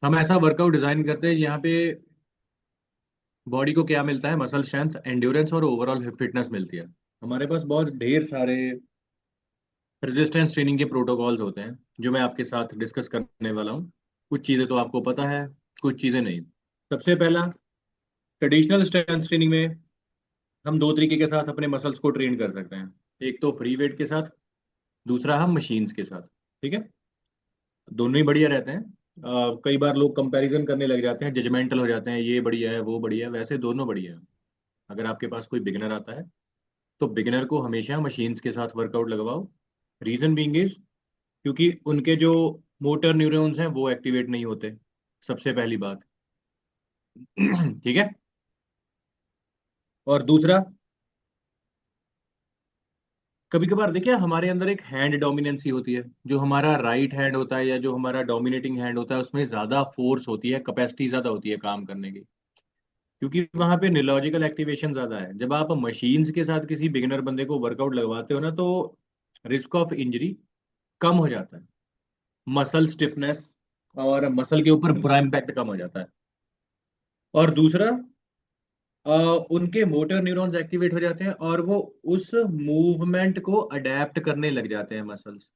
हम ऐसा workout design करते हैं यहाँ पे बॉडी को क्या मिलता है, मसल स्ट्रेंथ, एंड्योरेंस और ओवरऑल फिटनेस मिलती है। हमारे पास बहुत ढेर सारे रेजिस्टेंस ट्रेनिंग के प्रोटोकॉल्स होते हैं जो मैं आपके साथ डिस्कस करने वाला हूँ। कुछ चीज़ें तो आपको पता है, कुछ चीज़ें नहीं। सबसे पहला, ट्रेडिशनल स्ट्रेंथ ट्रेनिंग में हम दो तरीके के साथ अपने मसल्स को ट्रेन कर सकते हैं। एक तो फ्री वेट के साथ, दूसरा हम मशीन्स के साथ। ठीक है, दोनों ही बढ़िया रहते हैं। कई बार लोग कंपैरिजन करने लग जाते हैं, जजमेंटल हो जाते हैं, ये बढ़िया है वो बढ़िया है, वैसे दोनों बढ़िया है। अगर आपके पास कोई बिगिनर आता है तो बिगिनर को हमेशा मशीन्स के साथ वर्कआउट लगवाओ। रीजन बीइंग इज, क्योंकि उनके जो मोटर न्यूरॉन्स हैं वो एक्टिवेट नहीं होते, सबसे पहली बात। ठीक है। और दूसरा, कभी कभार देखिए हमारे अंदर एक हैंड डोमिनेंसी होती है। जो हमारा राइट हैंड होता है या जो हमारा डोमिनेटिंग हैंड होता है उसमें ज्यादा फोर्स होती है, कैपेसिटी ज्यादा होती है काम करने की, क्योंकि वहां पे न्यूरोलॉजिकल एक्टिवेशन ज्यादा है। जब आप मशीन्स के साथ किसी बिगिनर बंदे को वर्कआउट लगवाते हो ना, तो रिस्क ऑफ इंजरी कम हो जाता है, मसल स्टिफनेस और मसल के ऊपर बुरा इम्पैक्ट कम हो जाता है। और दूसरा, अ, उनके मोटर न्यूरॉन्स एक्टिवेट हो जाते हैं और वो उस मूवमेंट को अडेप्ट करने लग जाते हैं। मसल्स,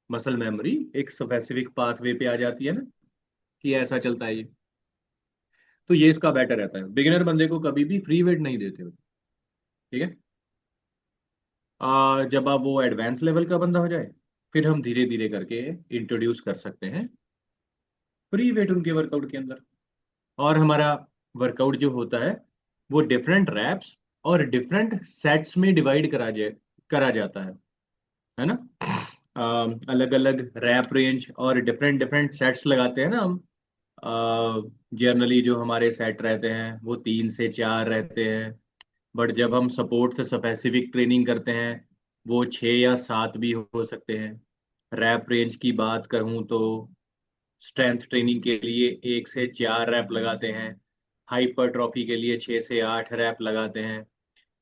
मसल मेमोरी एक स्पेसिफिक पाथवे पे आ जाती है ना, कि ऐसा चलता है ये। तो ये इसका बेटर रहता है, बिगिनर बंदे को कभी भी फ्री वेट नहीं देते हो। ठीक है। जब आप वो एडवांस लेवल का बंदा हो जाए, फिर हम धीरे धीरे करके इंट्रोड्यूस कर सकते हैं फ्री वेट उनके वर्कआउट के अंदर। और हमारा वर्कआउट जो होता है वो डिफरेंट रैप्स और डिफरेंट सेट्स में डिवाइड करा जाता है ना। अलग अलग रैप रेंज और डिफरेंट डिफरेंट सेट्स लगाते हैं ना हम। जनरली जो हमारे सेट रहते हैं वो 3 से 4 रहते हैं, बट जब हम सपोर्ट से स्पेसिफिक ट्रेनिंग करते हैं वो 6 या 7 भी हो सकते हैं। रैप रेंज की बात करूं तो स्ट्रेंथ ट्रेनिंग के लिए 1 से 4 रैप लगाते हैं, हाइपरट्रॉफी के लिए 6 से 8 रैप लगाते हैं।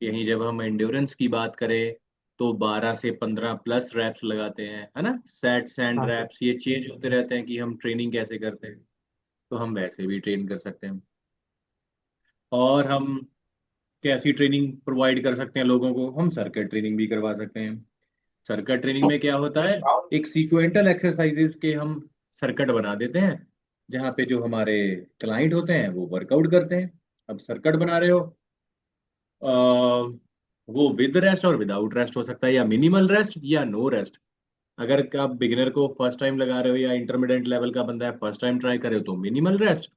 यहीं जब हम एंड्योरेंस की बात करें तो 12 से 15 प्लस रैप्स लगाते हैं, है ना। सेट्स एंड हाँ सर। रैप्स ये चेंज होते रहते हैं कि हम ट्रेनिंग कैसे करते हैं, तो हम वैसे भी ट्रेन कर सकते हैं। और हम कैसी ट्रेनिंग प्रोवाइड कर सकते हैं लोगों को, हम सर्किट ट्रेनिंग भी करवा सकते हैं। सर्किट ट्रेनिंग में क्या होता है, एक सीक्वेंटल एक्सरसाइजेस के हम सर्किट बना देते हैं, जहाँ पे जो हमारे क्लाइंट होते हैं वो वर्कआउट करते हैं। अब सर्किट बना रहे हो, वो विद रेस्ट और विदाउट रेस्ट हो सकता है, या मिनिमल रेस्ट या नो रेस्ट। अगर आप बिगिनर को फर्स्ट टाइम लगा रहे हो या इंटरमीडिएट लेवल का बंदा है फर्स्ट टाइम ट्राई करे हो तो मिनिमल रेस्ट,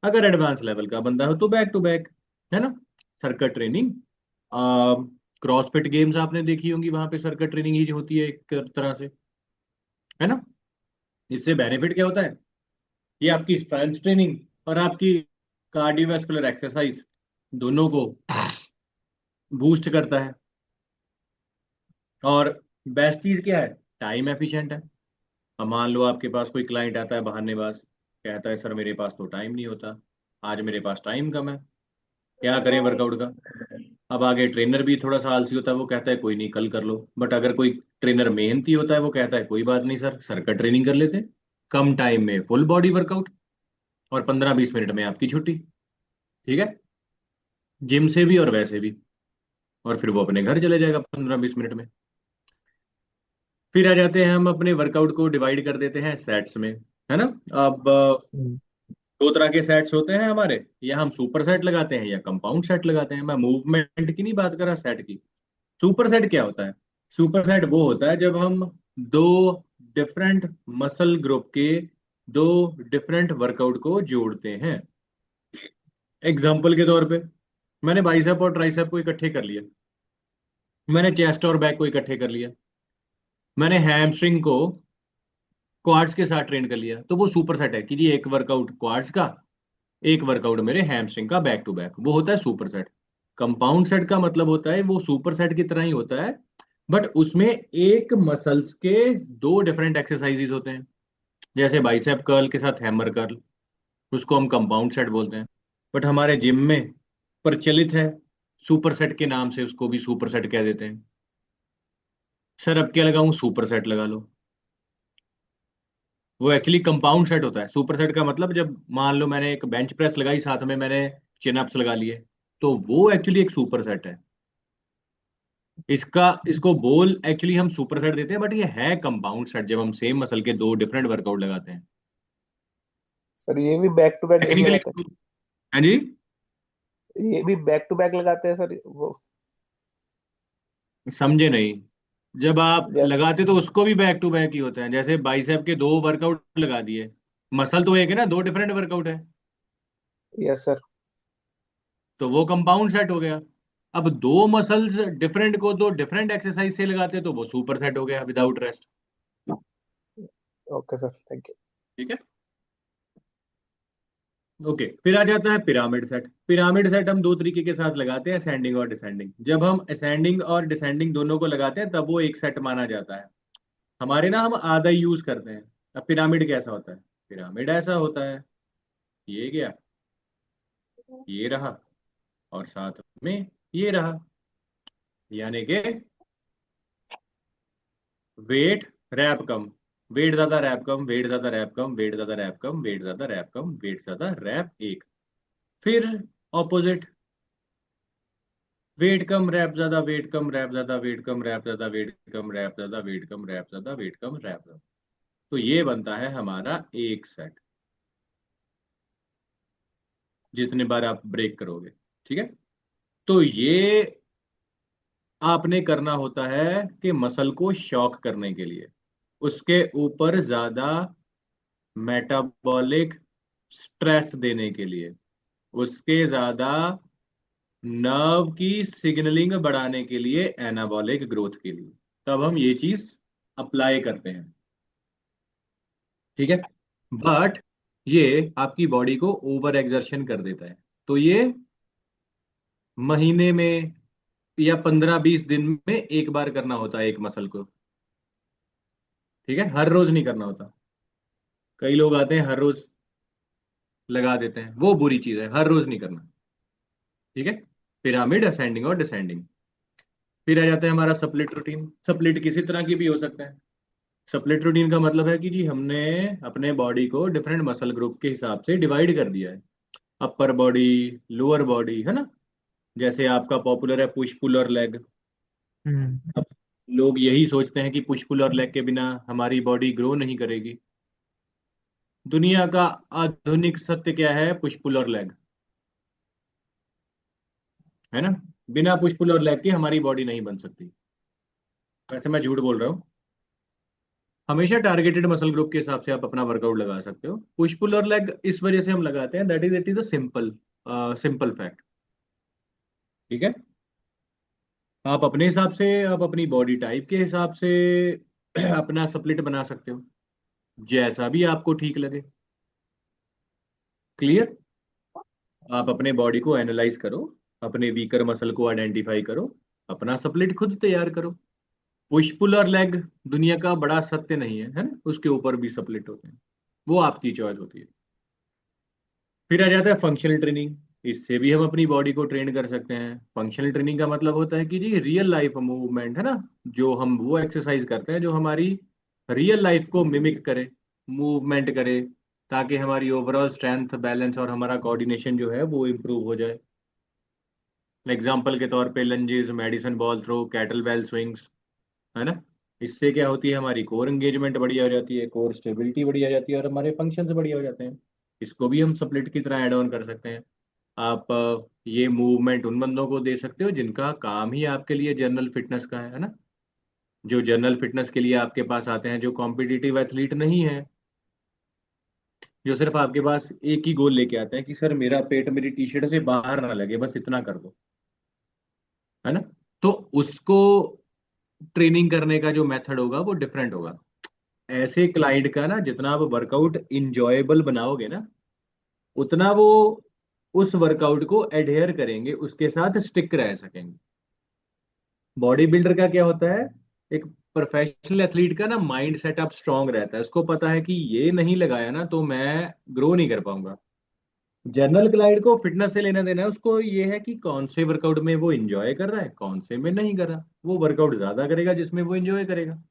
अगर एडवांस लेवल का बंदा हो तो बैक टू बैक, है ना। सर्किट ट्रेनिंग, क्रॉसफिट गेम्स आपने देखी होंगी, वहां पे सर्किट ट्रेनिंग ही होती है एक तरह से, है ना। इससे बेनिफिट क्या होता है, ये आपकी स्ट्रेंथ ट्रेनिंग और आपकी कार्डियोवास्कुलर एक्सरसाइज दोनों को बूस्ट करता है। और बेस्ट चीज क्या है, टाइम एफिशिएंट है। अब मान लो आपके पास कोई क्लाइंट आता है बहानेबाज, कहता है सर मेरे पास तो टाइम नहीं होता, आज मेरे पास टाइम कम है, क्या करें वर्कआउट का। अब आगे ट्रेनर भी थोड़ा सा आलसी होता है, वो कहता है कोई नहीं कल कर लो। बट अगर कोई ट्रेनर मेहनती होता है वो कहता है कोई बात नहीं सर, सर का ट्रेनिंग कर लेते हैं, कम टाइम में फुल बॉडी वर्कआउट और 15-20 मिनट में आपकी छुट्टी। ठीक है, जिम से भी और वैसे भी। और फिर वो अपने घर चले जाएगा 15-20 मिनट में। फिर आ जाते हैं हम अपने वर्कआउट को डिवाइड कर देते हैं सेट्स में, है ना। अब हम्म। दो तरह के सेट्स होते हैं हमारे, या हम सुपर सेट लगाते हैं या कंपाउंड सेट लगाते हैं। मैं मूवमेंट की नहीं बात कर रहा, सेट की। सुपर सेट क्या होता है, सुपर सेट वो होता है जब हम दो डिफरेंट मसल ग्रुप के दो डिफरेंट वर्कआउट को जोड़ते हैं। एग्जाम्पल के तौर पे, मैंने बाइसेप और ट्राइसेप को इकट्ठे कर लिया, मैंने चेस्ट और बैक को इकट्ठे कर लिया, मैंने हैमस्ट्रिंग को क्वाड्स के साथ ट्रेन कर लिया, तो वो सुपर सेट है कि जी एक वर्कआउट क्वाड्स का, एक वर्कआउट मेरे हैमस्ट्रिंग का बैक टू बैक, वो होता है सुपर सेट। कंपाउंड सेट का मतलब होता है वो सुपर सेट की तरह ही होता है, बट उसमें एक मसल्स के दो डिफरेंट एक्सरसाइजेज होते हैं। जैसे बाइसेप कर्ल के साथ हैमर कर्ल, उसको हम कंपाउंड सेट बोलते हैं। बट हमारे जिम में प्रचलित है सुपर सेट के नाम से, उसको भी सुपर सेट कह देते हैं। सर अब क्या लगाऊं, सुपर सेट लगा लो। वो एक्चुअली कंपाउंड सेट होता है। सुपर सेट का मतलब, जब मान लो मैंने एक बेंच प्रेस लगाई, साथ में मैंने चिन अप्स लगा लिए, तो वो एक्चुअली एक सुपर सेट है। इसको बोल एक्चुअली हम सुपर सेट देते हैं, बट ये है कंपाउंड सेट जब हम सेम मसल के दो डिफरेंट वर्कआउट लगाते हैं। सर ये भी back to back gym technically. लगाते हाँ जी। हैं, ये भी बैक टू बैक लगाते हैं सर वो? समझे नहीं। जब आप यस। लगाते तो उसको भी बैक टू बैक ही होता है। जैसे बाइसेप के दो वर्कआउट लगा दिए, मसल तो एक है ना, दो डिफरेंट वर्कआउट है, यस सर। तो वो कंपाउंड सेट हो गया। अब दो मसल्स डिफरेंट को दो डिफरेंट एक्सरसाइज से लगाते तो वो सुपर सेट हो गया without rest. Okay sir, thank you. ठीक है। ओके, फिर आ जाता है पिरामिड सेट। पिरामिड सेट हम दो तरीके के साथ लगाते हैं, असेंडिंग और डिसेंडिंग। जब हम असेंडिंग और डिसेंडिंग दोनों को लगाते हैं तब वो एक सेट माना जाता है। हमारे ना हम आधा यूज करते हैं। अब पिरामिड कैसा होता है? पिरामिड ऐसा होता है, ये गया, ये रहा, और साथ में ये रहा। यानी कि वेट, रैप कम, वेट ज्यादा रैप कम, वेट ज्यादा रैप कम, वेट ज्यादा रैप कम, वेट ज्यादा रैप कम, वेट ज्यादा रैप एक। फिर ऑपोजिट, वेट कम रैप ज्यादा, वेट कम रैप ज्यादा, वेट कम रैप ज्यादा, वेट कम रैप ज्यादा, वेट कम रैप ज्यादा, वेट कम रैप ज्यादा। तो ये बनता है हमारा एक सेट, जितने बार आप ब्रेक करोगे। ठीक है। तो ये आपने करना होता है कि मसल को शॉक करने के लिए, उसके ऊपर ज्यादा मेटाबॉलिक स्ट्रेस देने के लिए, उसके ज्यादा नर्व की सिग्नलिंग बढ़ाने के लिए, एनाबॉलिक ग्रोथ के लिए, तब हम ये चीज अप्लाई करते हैं। ठीक है। बट ये आपकी बॉडी को ओवर एक्सर्शन कर देता है, तो ये महीने में या 15-20 दिन में एक बार करना होता है एक मसल को। ठीक है, हर रोज नहीं करना होता। कई लोग आते हैं हर रोज लगा देते हैं, वो बुरी चीज है, हर रोज नहीं करना। ठीक है। पिरामिड, असेंडिंग और डिसेंडिंग। फिर आ जाता है हमारा स्प्लिट रूटीन। स्प्लिट किसी तरह की भी हो सकता है। स्प्लिट रूटीन का मतलब है कि जी हमने अपने बॉडी को डिफरेंट मसल ग्रुप के हिसाब से डिवाइड कर दिया है। अपर बॉडी, लोअर बॉडी, है ना। जैसे आपका पॉपुलर है पुश पुल और लेग। हम्म। अब लोग यही सोचते हैं कि पुश पुल और लेग के बिना हमारी बॉडी ग्रो नहीं करेगी। दुनिया का आधुनिक सत्य क्या है? पुश पुल और लेग, है ना। बिना पुश पुल और लेग के हमारी बॉडी नहीं बन सकती। वैसे मैं झूठ बोल रहा हूँ। हमेशा टारगेटेड मसल ग्रुप के हिसाब से आप अपना वर्कआउट लगा सकते हो। पुश पुल और लेग इस वजह से हम लगाते हैं, that is it is a simple simple fact. ठीक है। आप अपने हिसाब से, आप अपनी बॉडी टाइप के हिसाब से अपना स्प्लिट बना सकते हो, जैसा भी आपको ठीक लगे। क्लियर। आप अपने बॉडी को एनालाइज करो, अपने वीकर मसल को आइडेंटिफाई करो, अपना स्प्लिट खुद तैयार करो। पुश पुल और लेग दुनिया का बड़ा सत्य नहीं है ना, उसके ऊपर भी स्प्लिट होते हैं। वो आपकी चॉइस होती है। फिर आ जाता है फंक्शनल ट्रेनिंग। इससे भी हम अपनी बॉडी को ट्रेन कर सकते हैं। फंक्शनल ट्रेनिंग का मतलब होता है कि जी रियल लाइफ मूवमेंट, है ना, जो हम वो एक्सरसाइज करते हैं जो हमारी रियल लाइफ को मिमिक करे, मूवमेंट करे, ताकि हमारी ओवरऑल स्ट्रेंथ, बैलेंस और हमारा कोऑर्डिनेशन जो है वो इम्प्रूव हो जाए। एग्जाम्पल के तौर पे lunges, medicine ball throw, kettlebell swings, है ना। इससे क्या होती है? हमारी कोर एंगेजमेंट बढ़िया हो जाती है, कोर स्टेबिलिटी बढ़िया हो जाती है, और हमारे फंक्शंस बढ़िया हो जाते हैं। इसको भी हम स्प्लिट की तरह ऐड ऑन कर सकते हैं। आप ये मूवमेंट उन बंदों को दे सकते हो जिनका काम ही आपके लिए जनरल फिटनेस का है ना। जो जनरल फिटनेस के लिए आपके पास आते हैं, जो कॉम्पिटिटिव एथलीट नहीं है, जो सिर्फ आपके पास एक ही गोल लेके आते हैं कि सर मेरा पेट मेरी टी शर्ट से बाहर ना लगे, बस इतना कर दो, है ना। तो उसको ट्रेनिंग करने का जो मेथड होगा वो डिफरेंट होगा। ऐसे क्लाइंट का ना, जितना आप वर्कआउट इंजॉयबल बनाओगे ना, उतना वो उस वर्कआउट को एडहेयर करेंगे, उसके साथ स्टिक रह सकेंगे। बॉडी बिल्डर का क्या होता है? एक प्रोफेशनल एथलीट का ना माइंड सेटअप स्ट्रांग रहता है, उसको पता है कि ये नहीं लगाया ना तो मैं ग्रो नहीं कर पाऊंगा। जनरल क्लाइंट को फिटनेस से लेना देना है, उसको ये है कि कौन से वर्कआउट में वो एंजॉय कर रहा है, कौन से में नहीं कर रहा। वो वर्कआउट ज्यादा करेगा जिसमें वो एंजॉय करेगा।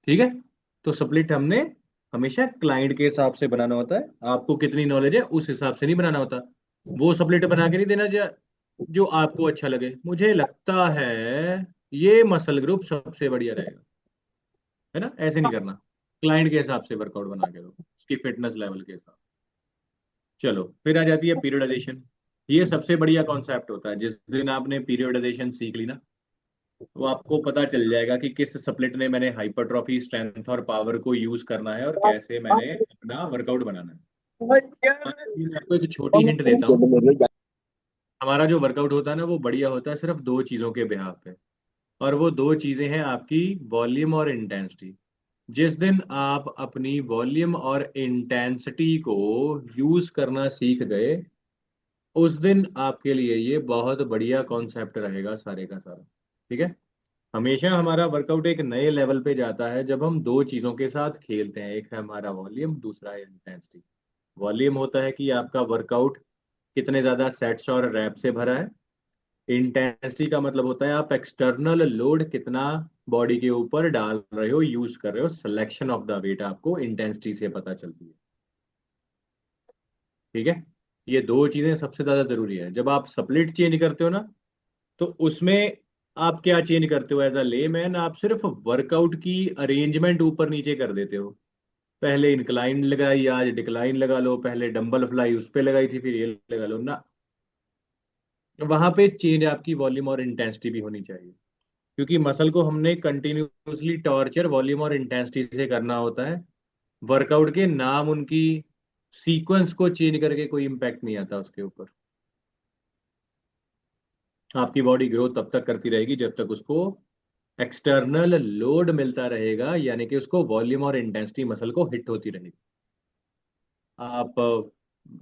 ठीक है। तो स्प्लिट हमने हमेशा क्लाइंट के हिसाब से बनाना होता है। आपको कितनी नॉलेज है उस हिसाब से नहीं बनाना होता। वो सप्लिट बना के नहीं देना जो आपको अच्छा लगे। मुझे लगता है ये मसल ग्रुप सबसे बढ़िया रहेगा, है ना? ऐसे नहीं करना। क्लाइंट के हिसाब से वर्कआउट बना के दो, उसकी फिटनेस लेवल के हिसाब। चलो फिर आ जाती है पीरियडाइजेशन। ये सबसे बढ़िया कॉन्सेप्ट होता है। जिस दिन आपने पीरियडाइजेशन सीख ली ना, तो आपको पता चल जाएगा कि किस स्प्लिट ने मैंने हाइपरट्रॉफी, स्ट्रेंथ और पावर को यूज करना है और कैसे मैंने अपना वर्कआउट बनाना है। मैं आपको एक छोटी हिंट देता हूँ। हमारा जो वर्कआउट होता है ना, वो बढ़िया होता है सिर्फ दो चीजों के बिहाफ पे। और वो दो चीजें हैं आपकी वॉल्यूम और इंटेंसिटी। जिस दिन आप अपनी वॉल्यूम और इंटेंसिटी को यूज करना सीख गए, उस दिन आपके लिए ये बहुत बढ़िया कॉन्सेप्ट रहेगा सारे का सारा। ठीक है। हमेशा हमारा वर्कआउट एक नए लेवल पे जाता है जब हम दो चीजों के साथ खेलते हैं। एक है हमारा वॉल्यूम, दूसरा है इंटेंसिटी। वॉल्यूम होता है कि आपका वर्कआउट कितने ज्यादा सेट्स और रैप से भरा है। इंटेंसिटी का मतलब होता है आप एक्सटर्नल लोड कितना बॉडी के ऊपर डाल रहे हो, यूज कर रहे हो। सिलेक्शन ऑफ द वेट आपको इंटेंसिटी से पता चलती है। ठीक है। ये दो चीजें सबसे ज्यादा जरूरी है। जब आप स्प्लिट चेंज करते हो ना, तो उसमें आप क्या चेंज करते हो? एज अ लेमैन आप सिर्फ वर्कआउट की अरेंजमेंट ऊपर नीचे कर देते हो। पहले इंक्लाइन लगाई, आज डिक्लाइन लगा लो। पहले डंबल फ्लाई उस पे लगाई थी, फिर ये लगा लो ना। वहां पे चेंज आपकी वॉल्यूम और इंटेंसिटी भी होनी चाहिए। क्योंकि मसल को हमने कंटिन्यूसली टॉर्चर वॉल्यूम और इंटेंसिटी से करना होता है। वर्कआउट के नाम, उनकी सीक्वेंस को चेंज करके कोई इम्पैक्ट नहीं आता उसके ऊपर। आपकी बॉडी ग्रोथ तब तक करती रहेगी जब तक उसको एक्सटर्नल लोड मिलता रहेगा, यानी कि उसको वॉल्यूम और इंटेंसिटी मसल को हिट होती रहेगी। आप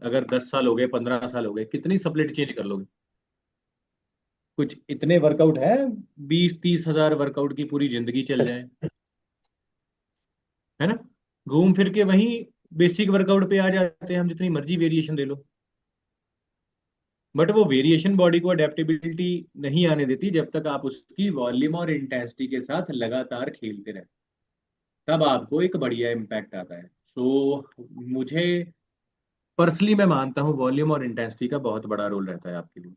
अगर 10 साल हो गए, 15 साल हो गए, कितनी सप्लिट चेंज कर लोगे? कुछ इतने वर्कआउट है, 20-30 हजार वर्कआउट की पूरी जिंदगी चल जाए, है ना? घूम फिर के वहीं बेसिक वर्कआउट पे आ जाते हैं हम, जितनी मर्जी वेरिएशन दे लो। बट वो वेरिएशन बॉडी को अडेप्टेबिलिटी नहीं आने देती जब तक आप उसकी वॉल्यूम और इंटेंसिटी के साथ लगातार खेलते रहे। तब आपको एक बढ़िया इम्पैक्ट आता है। मुझे पर्सनली, मैं मानता हूँ वॉल्यूम और इंटेंसिटी का बहुत बड़ा रोल रहता है आपके लिए।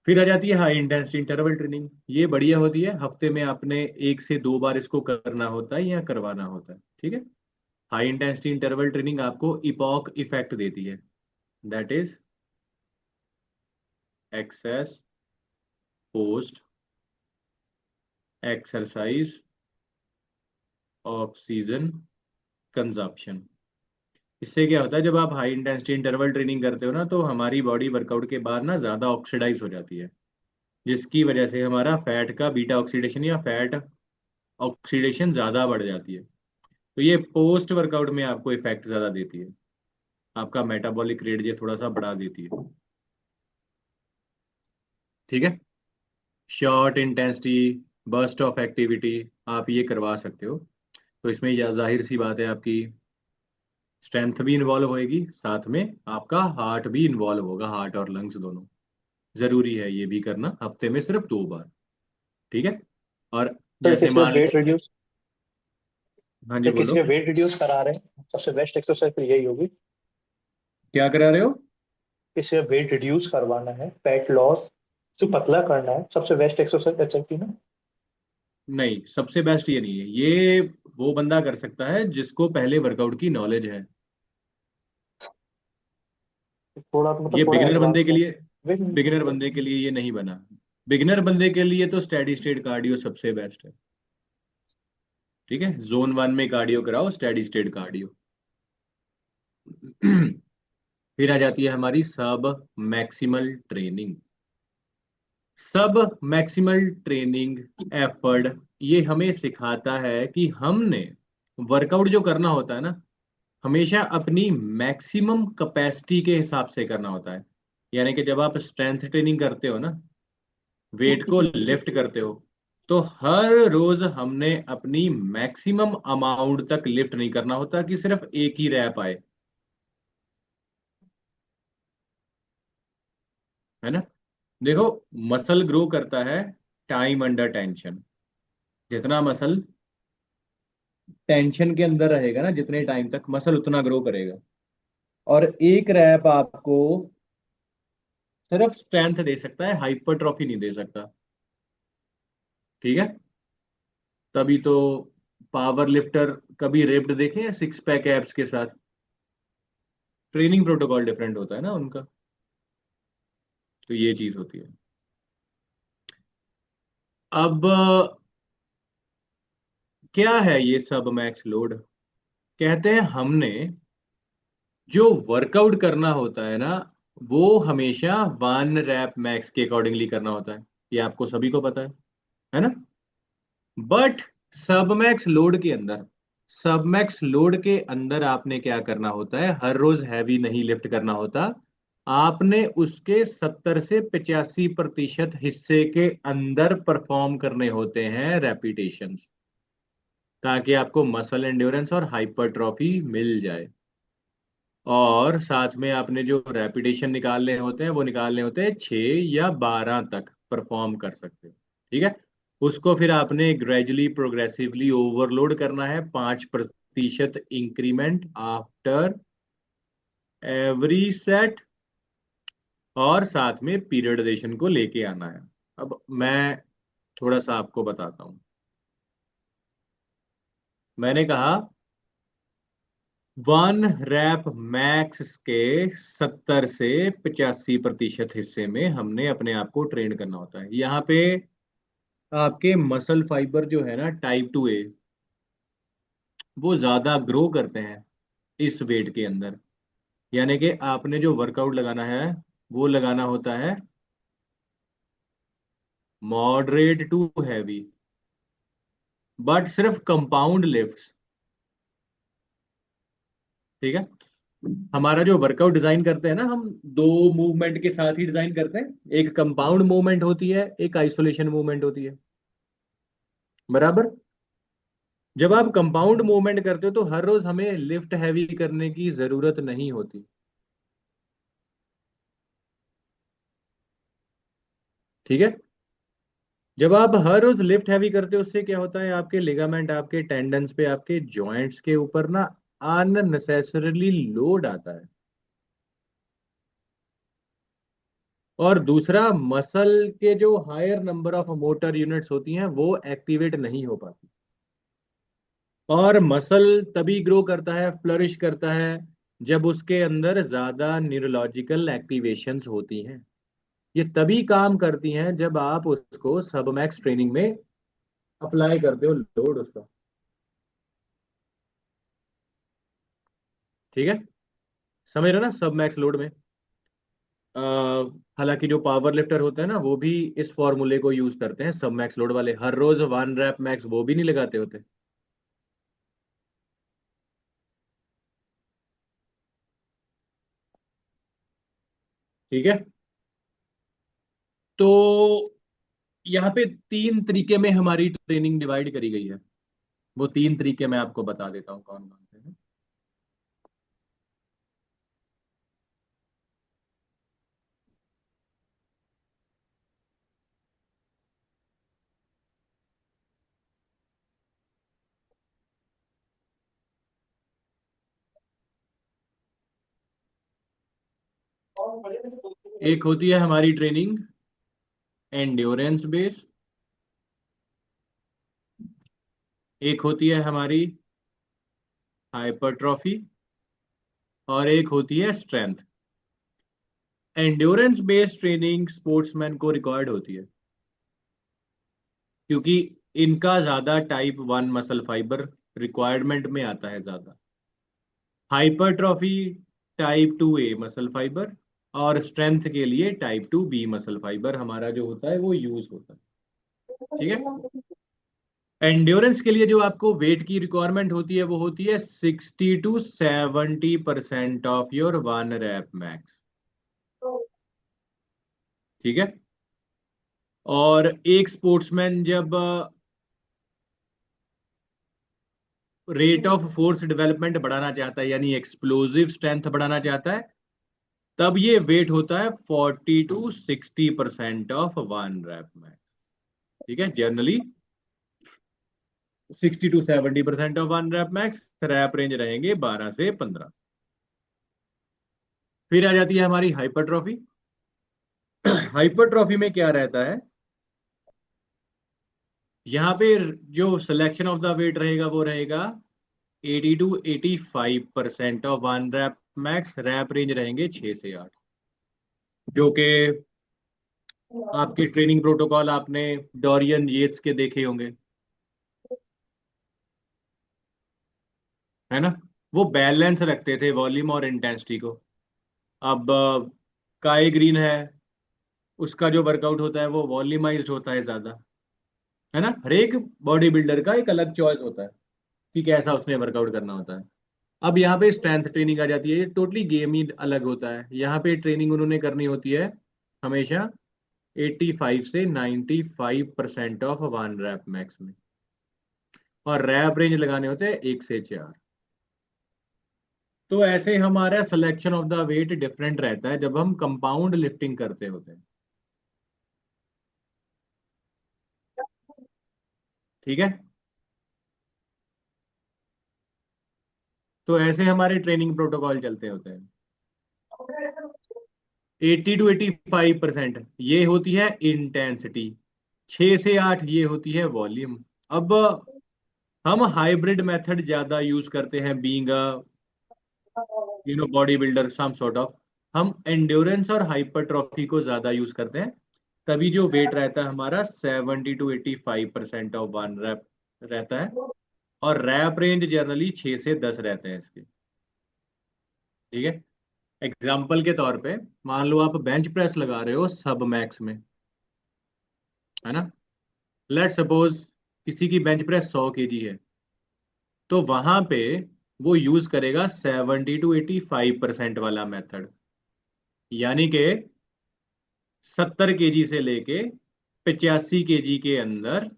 फिर आ जाती है हाई इंटेंसिटी इंटरवल ट्रेनिंग। ये बढ़िया होती है। हफ्ते में आपने 1 से 2 बार इसको करना होता है या करवाना होता है। ठीक है। हाई इंटेंसिटी इंटरवल ट्रेनिंग आपको इपॉक इफेक्ट देती है। That is excess post exercise oxygen consumption. इससे क्या होता है, जब आप हाई इंटेंसिटी इंटरवल ट्रेनिंग करते हो ना, तो हमारी बॉडी वर्कआउट के बाद ना ज़्यादा ऑक्सीडाइज हो जाती है, जिसकी वजह से हमारा फैट का बीटा ऑक्सीडेशन या फैट ऑक्सीडेशन ज़्यादा बढ़ जाती है। तो ये पोस्ट वर्कआउट में आपको इफेक्ट ज़्यादा देती है। आपका मेटाबॉलिक रेट ये थोड़ा सा बढ़ा देती है। ठीक है। Short intensity burst of activity आप ये करवा सकते हो। तो इसमें जाहिर सी बात है, आपकी स्ट्रेंथ भी इन्वॉल्व होएगी, साथ में आपका हार्ट भी इन्वॉल्व होगा। हार्ट और लंग्स दोनों जरूरी है ये भी करना, हफ्ते में सिर्फ 2 बार। ठीक है। और तो जैसे किसी का मान वेट लो, रिड्यूस हाँ जी तो किसी बोलो। का वेट रिड्यूस करा रहे हैं, सबसे बेस्ट एक्सरसाइज तो यही होगी। क्या करा रहे हो? किसी का वेट रिड्यूस करवाना है, फैट लॉस जो पतला करना है, सबसे बेस्ट एक्सरसाइज एचआईटी ना। नहीं, सबसे बेस्ट ये नहीं है। ये वो बंदा कर सकता है जिसको पहले वर्कआउट की नॉलेज है। थोड़ा ये मतलब थोड़ा बिगिनर एडवांस बंदे के है। लिए, बिगिनर बंदे के लिए ये नहीं बना। बिगिनर बंदे के लिए तो स्टेडी स्टेट कार्डियो सबसे बेस्ट है। ठीक है। जोन 1 में कार्डियो कराओ, स्टेडी स्टेट कार्डियो। फिर आ जाती है हमारी सब मैक्सिमल ट्रेनिंग। सब मैक्सिमल ट्रेनिंग एफर्ट ये हमें सिखाता है कि हमने वर्कआउट जो करना होता है ना, हमेशा अपनी मैक्सिमम कैपेसिटी के हिसाब से करना होता है। यानी कि जब आप स्ट्रेंथ ट्रेनिंग करते हो ना, वेट को लिफ्ट करते हो, तो हर रोज हमने अपनी मैक्सिमम अमाउंट तक लिफ्ट नहीं करना होता कि सिर्फ एक ही रैप आए, है ना? देखो, मसल ग्रो करता है टाइम अंडर टेंशन। जितना मसल टेंशन के अंदर रहेगा ना जितने टाइम तक, मसल उतना ग्रो करेगा। और एक रैप आपको सिर्फ स्ट्रेंथ दे सकता है, हाइपरट्रॉफी नहीं दे सकता। ठीक है। तभी तो पावर लिफ्टर कभी रिप्ड देखे हैं सिक्स पैक एब्स के साथ? ट्रेनिंग प्रोटोकॉल डिफरेंट होता है ना उनका। तो ये चीज होती है। अब क्या है ये सब मैक्स लोड? कहते हैं हमने जो वर्कआउट करना होता है ना, वो हमेशा वन रैप मैक्स के अकॉर्डिंगली करना होता है। ये आपको सभी को पता है ना? बट सबमैक्स लोड के अंदर, सबमैक्स लोड के अंदर आपने क्या करना होता है, हर रोज हैवी नहीं लिफ्ट करना होता। आपने उसके 70 से 85% हिस्से के अंदर परफॉर्म करने होते हैं रेपिटेशंस, ताकि आपको मसल एंड्योरेंस और हाइपरट्रॉफी मिल जाए। और साथ में आपने जो रेपिटेशन निकालने होते हैं वो निकालने होते हैं 6 या 12 तक परफॉर्म कर सकते हो। ठीक है। उसको फिर आपने ग्रेजुअली प्रोग्रेसिवली ओवरलोड करना है, 5% इंक्रीमेंट आफ्टर एवरी सेट। और साथ में पीरियडाइजेशन को लेके आना है। अब मैं थोड़ा सा आपको बताता हूँ। मैंने कहा वन रैप मैक्स के 70 से 85% हिस्से में हमने अपने आप को ट्रेन करना होता है। यहाँ पे आपके मसल फाइबर जो है ना टाइप 2A, वो ज्यादा ग्रो करते हैं इस वेट के अंदर। यानी कि आपने जो वर्कआउट लगाना है वो लगाना होता है मॉडरेट टू हैवी, बट सिर्फ कंपाउंड लिफ्ट्स। ठीक है। हमारा जो वर्कआउट डिजाइन करते हैं ना हम, दो मूवमेंट के साथ ही डिजाइन करते हैं। एक कंपाउंड मूवमेंट होती है, एक आइसोलेशन मूवमेंट होती है। बराबर। जब आप कंपाउंड मूवमेंट करते हो तो हर रोज हमें लिफ्ट हैवी करने की जरूरत नहीं होती। ठीक है। जब आप हर रोज लिफ्ट हैवी करते हो उससे क्या होता है, आपके लिगामेंट, आपके टेंडन्स पे, आपके जॉइंट्स के ऊपर ना अननेसेसरली लोड आता है। और दूसरा, मसल के जो higher number of motor units होती हैं वो एक्टिवेट नहीं हो पाती। और मसल तभी ग्रो करता है, फ्लरिश करता है, जब उसके अंदर ज्यादा न्यूरोलॉजिकल एक्टिवेशंस होती हैं। ये तभी काम करती हैं जब आप उसको सबमैक्स ट्रेनिंग में अप्लाई करते हो लोड उसका। ठीक है। समझ रहे हो ना सबमैक्स लोड में? अ, हालांकि जो पावर लिफ्टर होते हैं ना वो भी इस फॉर्मूले को यूज करते हैं, सबमैक्स लोड वाले हर रोज वन रैप मैक्स वो भी नहीं लगाते होते। ठीक है। तो यहाँ पे 3 तरीके में हमारी ट्रेनिंग डिवाइड करी गई है। वो 3 तरीके मैं आपको बता देता हूँ कौन कौन से हैं। एक होती है हमारी ट्रेनिंग एंड्योरेंस बेस्ड, एक होती है हमारी हाइपरट्रॉफी, और एक होती है strength. Endurance based training sportsman को रिक्वायर्ड होती है, क्योंकि इनका ज्यादा टाइप 1 मसल फाइबर रिक्वायरमेंट में आता है ज्यादा। Hypertrophy type 2A muscle fibre, और स्ट्रेंथ के लिए टाइप 2B मसल फाइबर हमारा जो होता है वो यूज होता है। ठीक है। एंड्योरेंस के लिए जो आपको वेट की रिक्वायरमेंट होती है वो होती है 60 to 70% of your one rep max. ठीक है। और एक स्पोर्ट्समैन जब रेट ऑफ फोर्स डेवलपमेंट बढ़ाना चाहता है, यानी एक्सप्लोजिव स्ट्रेंथ बढ़ाना चाहता है, तब ये वेट होता है 40 to 60% of one rep max. ठीक है generally. 60 to 70% of one rep max, rep range रहेंगे 12 से 15। फिर आ जाती है हमारी हाइपरट्रॉफी। हाइपरट्रॉफी में क्या रहता है, यहाँ पे जो सिलेक्शन ऑफ द वेट रहेगा वो रहेगा 80 to 85% of one rep max, rep range रहेंगे 6 से 8। जो कि आपके ट्रेनिंग प्रोटोकॉल आपने डोरियन येट्स के देखे होंगे, है ना। वो बैलेंस रखते थे वॉल्यूम और इंटेंसिटी को। अब काई ग्रीन है, उसका जो वर्कआउट होता है वो वॉल्यूमाइज्ड होता है ज्यादा, है ना। हर एक बॉडी बिल्डर का एक अलग चॉइस होता है कि कैसा उसने वर्कआउट करना होता है। अब यहाँ पे स्ट्रेंथ ट्रेनिंग आ जाती है, ये टोटली गेम ही अलग होता है। यहाँ पे ट्रेनिंग उन्होंने करनी होती है हमेशा 85 से 95% ऑफ वन रैप मैक्स में, और रैप रेंज लगाने होते हैं 1 से 4। तो ऐसे हमारा selection of the weight different रहता है जब हम कंपाउंड लिफ्टिंग करते होते हैं। ठीक है। तो ऐसे हमारे ट्रेनिंग प्रोटोकॉल चलते होते हैं। 80 to 85% ये होती है इंटेंसिटी, 6 से 8 ये होती है वॉल्यूम। अब हम हाइब्रिड मेथड ज्यादा यूज करते हैं, being a bodybuilder some sort of. हम एंड्योरेंस और हाइपरट्रॉफी को ज्यादा यूज करते हैं, तभी जो वेट रहता है हमारा 70 to 85% ऑफ वन रैप रहता है, और रैप रेंज जनरली 6 से 10 रहते हैं इसके। ठीक है। एग्जाम्पल के तौर पे मान लो आप बेंच प्रेस लगा रहे हो सब मैक्स में, है ना। लेट सपोज किसी की बेंच प्रेस 100 kg है, तो वहां पे वो यूज करेगा 70 to 85% वाला मेथड, यानी कि 70 kg से लेके 85 kg के अंदर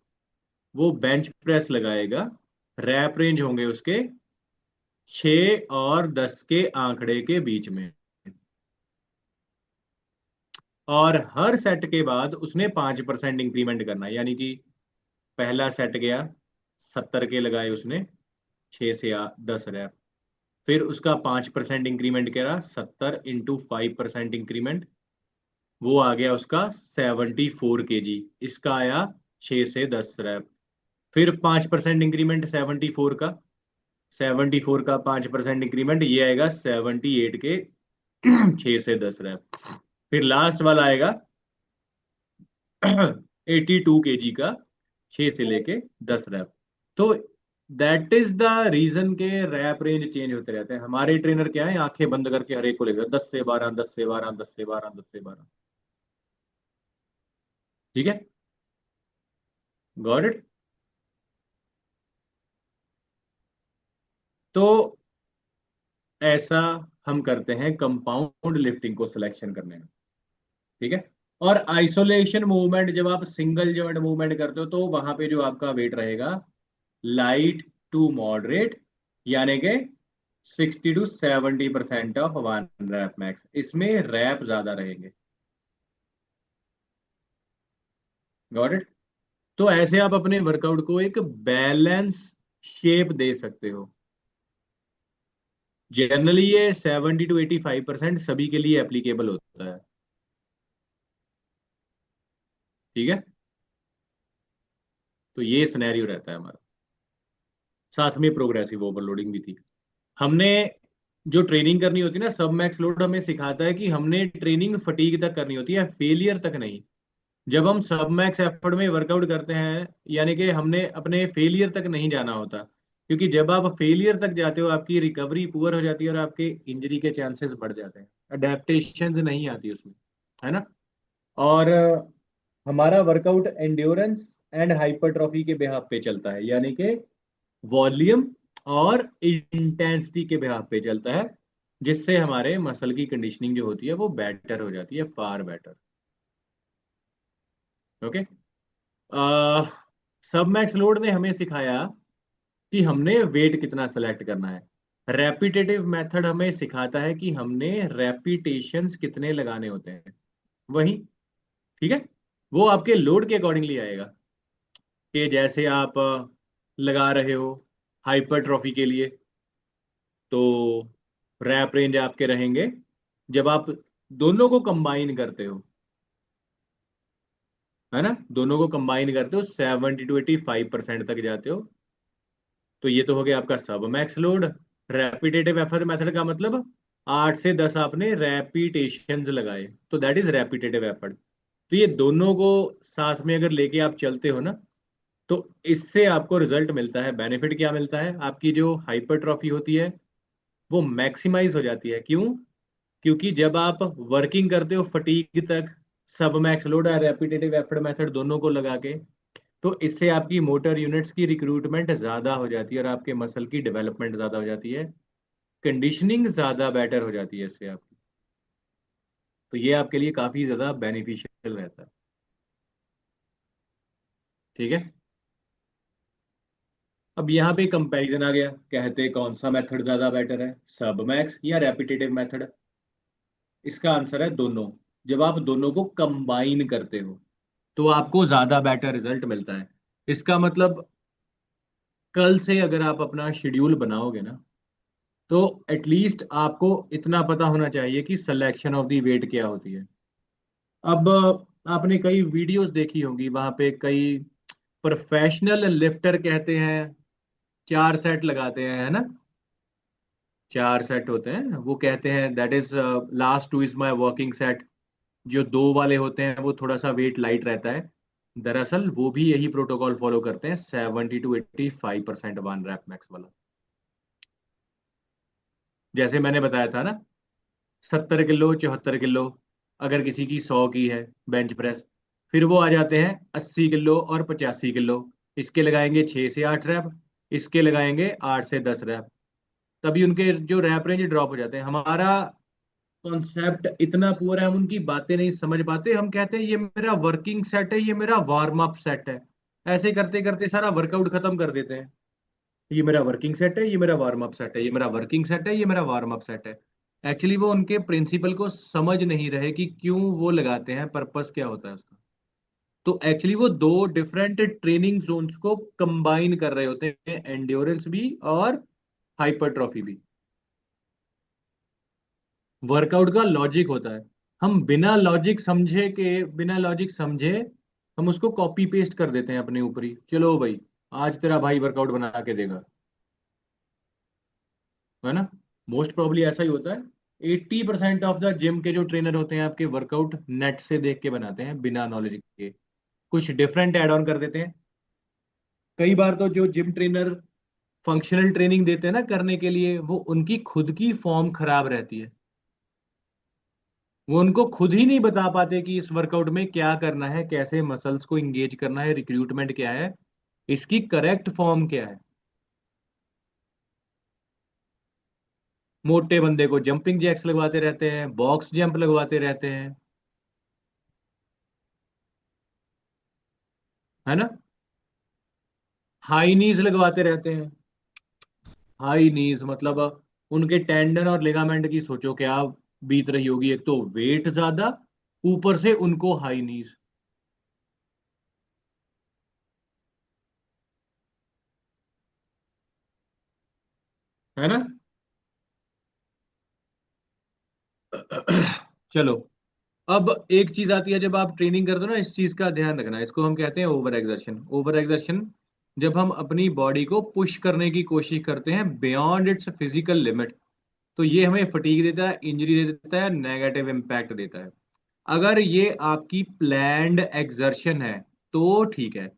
वो बेंच प्रेस लगाएगा। रैप रेंज होंगे उसके 6 और 10 के आंकड़े के बीच में, और हर सेट के बाद उसने 5% इंक्रीमेंट करना है। यानी कि पहला सेट गया, 70 के लगाए उसने, 6 से 10 रैप, फिर उसका 5% इंक्रीमेंट करा, 70 × 5% इंक्रीमेंट, वो आ गया उसका 74 kg। इसका आया 6 से 10 रैप। फिर 5% इंक्रीमेंट 74 का 5% इंक्रीमेंट, ये आएगा 78 के 6 से 10 रैप। फिर लास्ट वाला आएगा 82 kg का 6 से लेके 10 रैप। तो दैट इज द रीजन के रैप रेंज चेंज होते रहते हैं। हमारे ट्रेनर क्या है, आंखें बंद करके हर एक को लेकर 10 से 12, 10 से 12, 10 से 12, 10 से 12। ठीक है। Got it. तो ऐसा हम करते हैं कंपाउंड लिफ्टिंग को सिलेक्शन करने में। ठीक है। और आइसोलेशन मूवमेंट, जब आप सिंगल जॉइंट मूवमेंट करते हो तो वहां पे जो आपका वेट रहेगा लाइट टू मॉडरेट, यानी कि 60 to 70% of one rep max, इसमें रैप ज्यादा रहेंगे। Got it. तो ऐसे आप अपने वर्कआउट को एक बैलेंस शेप दे सकते हो। जनरली ये 70 to 85% सभी के लिए एप्लीकेबल होता है। ठीक है। तो ये सिनेरियो रहता है हमारा। साथ में प्रोग्रेसिव ओवरलोडिंग भी थी। हमने जो ट्रेनिंग करनी होती है ना, सब मैक्स लोड हमें सिखाता है कि हमने ट्रेनिंग फटीग तक करनी होती है, फेलियर तक नहीं। जब हम सब मैक्स एफर्ट में वर्कआउट करते हैं, यानी कि हमने अपने फेलियर तक नहीं जाना होता, क्योंकि जब आप फेलियर तक जाते हो आपकी रिकवरी पुअर हो जाती है और आपके इंजरी के चांसेस बढ़ जाते हैं, अडेप्टेशन नहीं आती उसमें, है ना। और हमारा वर्कआउट एंड्योरेंस एंड हाइपरट्रॉफी के बेहाफ पे चलता है, यानी कि वॉल्यूम और इंटेंसिटी के बेहाफ पे चलता है, जिससे हमारे मसल की कंडीशनिंग जो होती है वो बेटर हो जाती है, फार बेटर। ओके। सब मैक्स लोड ने हमें सिखाया कि हमने वेट कितना सेलेक्ट करना है। रेपिटेटिव मेथड हमें सिखाता है कि हमने रेपिटेशंस कितने लगाने होते हैं, वही। ठीक है। वो आपके लोड के अकॉर्डिंगली आएगा, कि जैसे आप लगा रहे हो हाइपरट्रॉफी के लिए, तो रैप रेंज आपके रहेंगे, जब आप दोनों को कंबाइन करते हो, है ना, दोनों को कंबाइन करते हो 70 to 85% तक जाते हो, तो ये तो हो गया आपका सब max load. Repetitive effort method का मतलब 8 से 10 आपने रेपिटेशंस लगाए, तो दैट इज रेपिटेटिव एफर्ट। तो ये दोनों को साथ में अगर लेके आप चलते हो ना, तो इससे आपको रिजल्ट मिलता है। बेनिफिट क्या मिलता है, आपकी जो हाइपरट्रॉफी होती है वो मैक्सिमाइज हो जाती है। क्यों? क्योंकि जब आप वर्किंग करते हो फटीग तक, सब मैक्स लोड और रेपिटेटिव एफर्ट मेथड दोनों को लगा के, तो इससे आपकी मोटर यूनिट्स की रिक्रूटमेंट ज्यादा हो जाती है और आपके मसल की डेवलपमेंट ज्यादा हो जाती है, कंडीशनिंग ज्यादा बेटर हो जाती है इससे आपकी। तो ये आपके लिए काफी ज्यादा बेनिफिशियल रहता है। ठीक है। अब यहाँ पे कंपैरिजन आ गया, कहते कौन सा मेथड ज्यादा बेटर है, सब मैक्स या रेपिटेटिव मेथड? इसका आंसर है दोनों। जब आप दोनों को कंबाइन करते हो तो आपको ज्यादा बेटर रिजल्ट मिलता है। इसका मतलब कल से अगर आप अपना शेड्यूल बनाओगे ना, तो एटलीस्ट आपको इतना पता होना चाहिए कि सिलेक्शन ऑफ द वेट क्या होती है। अब आपने कई वीडियोस देखी होंगी, वहां पे कई प्रोफेशनल लिफ्टर कहते हैं 4 सेट लगाते हैं, है ना, 4 सेट होते हैं, वो कहते हैं that is last two is my working set. जो दो वाले होते हैं वो थोड़ा सा वेट लाइट रहता है। दरअसल वो भी यही प्रोटोकॉल फॉलो करते हैं, 70 to 85% वन रैप मैक्स वाला। जैसे मैंने बताया था ना, 70 किलो 74 किलो, अगर किसी की 100 की है बेंच प्रेस, फिर वो आ जाते हैं 80 किलो और 85 किलो। इसके लगाएंगे 6 से 8 रैप, इसके लगाएंगे 8 से 10 रैप। तभी उनके जो रैप रेंज ड्रॉप हो जाते हैं। हमारा कॉन्सेप्ट इतना पुअर है, हम उनकी बातें नहीं समझ पाते। हम कहते हैं ये मेरा वर्किंग सेट है, ये मेरा वार्म अप सेट है, ऐसे करते करते सारा वर्कआउट खत्म कर देते हैं। ये मेरा वर्किंग सेट है, ये मेरा वार्म अप सेट है, ये मेरा वर्किंग सेट है, ये मेरा वार्म अप सेट है। एक्चुअली वो उनके प्रिंसिपल को समझ नहीं रहे कि क्यों वो लगाते हैं, पर्पस क्या होता है उसका। तो एक्चुअली वो दो डिफरेंट ट्रेनिंग जोन्स को कंबाइन कर रहे होते हैं, एंड्योरेंस भी और हाइपरट्रॉफी भी। वर्कआउट का लॉजिक होता है, हम बिना लॉजिक समझे हम उसको कॉपी पेस्ट कर देते हैं अपने ऊपर ही। चलो भाई, आज तेरा भाई वर्कआउट बना के देगा, है ना। मोस्ट प्रोबब्ली ऐसा ही होता है। 80% ऑफ द जिम के जो ट्रेनर होते हैं आपके वर्कआउट नेट से देख के बनाते हैं बिना नॉलेज के, कुछ डिफरेंट ऐड ऑन कर देते हैं। कई बार तो जो जिम ट्रेनर फंक्शनल ट्रेनिंग देते हैं ना करने के लिए, वो उनकी खुद की फॉर्म खराब रहती है। वो उनको खुद ही नहीं बता पाते कि इस वर्कआउट में क्या करना है, कैसे मसल्स को इंगेज करना है, रिक्रूटमेंट क्या है, इसकी करेक्ट फॉर्म क्या है। मोटे बंदे को जंपिंग जैक्स लगवाते रहते हैं, बॉक्स जंप लगवाते रहते हैं, है ना, हाई नीज लगवाते रहते हैं। हाई नीज मतलब उनके टेंडन और लिगामेंट की सोचो क्या बीत रही होगी। एक तो वेट ज्यादा, ऊपर से उनको हाई नीज, है ना। चलो, अब एक चीज आती है, जब आप ट्रेनिंग करते हो ना, इस चीज का ध्यान रखना, इसको हम कहते हैं ओवर एक्सर्शन। ओवर एक्सर्शन जब हम अपनी बॉडी को पुश करने की कोशिश करते हैं बियॉन्ड इट्स फिजिकल लिमिट, तो ये हमें फटीग देता है, इंजरी दे देता है, नेगेटिव इम्पैक्ट देता है। अगर ये आपकी प्लैंड एक्सर्शन है तो ठीक है,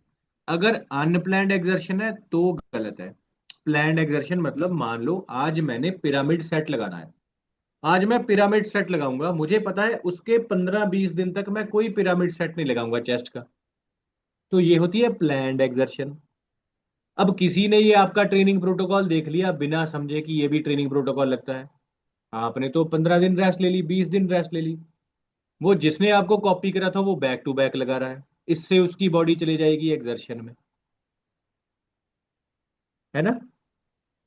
अगर अनप्लैंड एक्सर्शन है तो गलत है। प्लैंड एक्सर्शन मतलब मान लो आज मैंने पिरामिड सेट लगाना है, आज मैं पिरामिड सेट लगाऊंगा, मुझे पता है उसके 15-20 दिन तक मैं कोई पिरामिड सेट नहीं लगाऊंगा चेस्ट का, तो ये होती है प्लैंड एक्सर्शन। अब किसी ने ये आपका ट्रेनिंग प्रोटोकॉल देख लिया बिना समझे कि ये भी ट्रेनिंग प्रोटोकॉल लगता है, आपने तो 15 दिन रेस्ट ले ली, 20 दिन रेस्ट ले ली, वो जिसने आपको कॉपी करा था वो बैक टू बैक लगा रहा है, इससे उसकी बॉडी चली जाएगी एक्सर्शन में, है ना।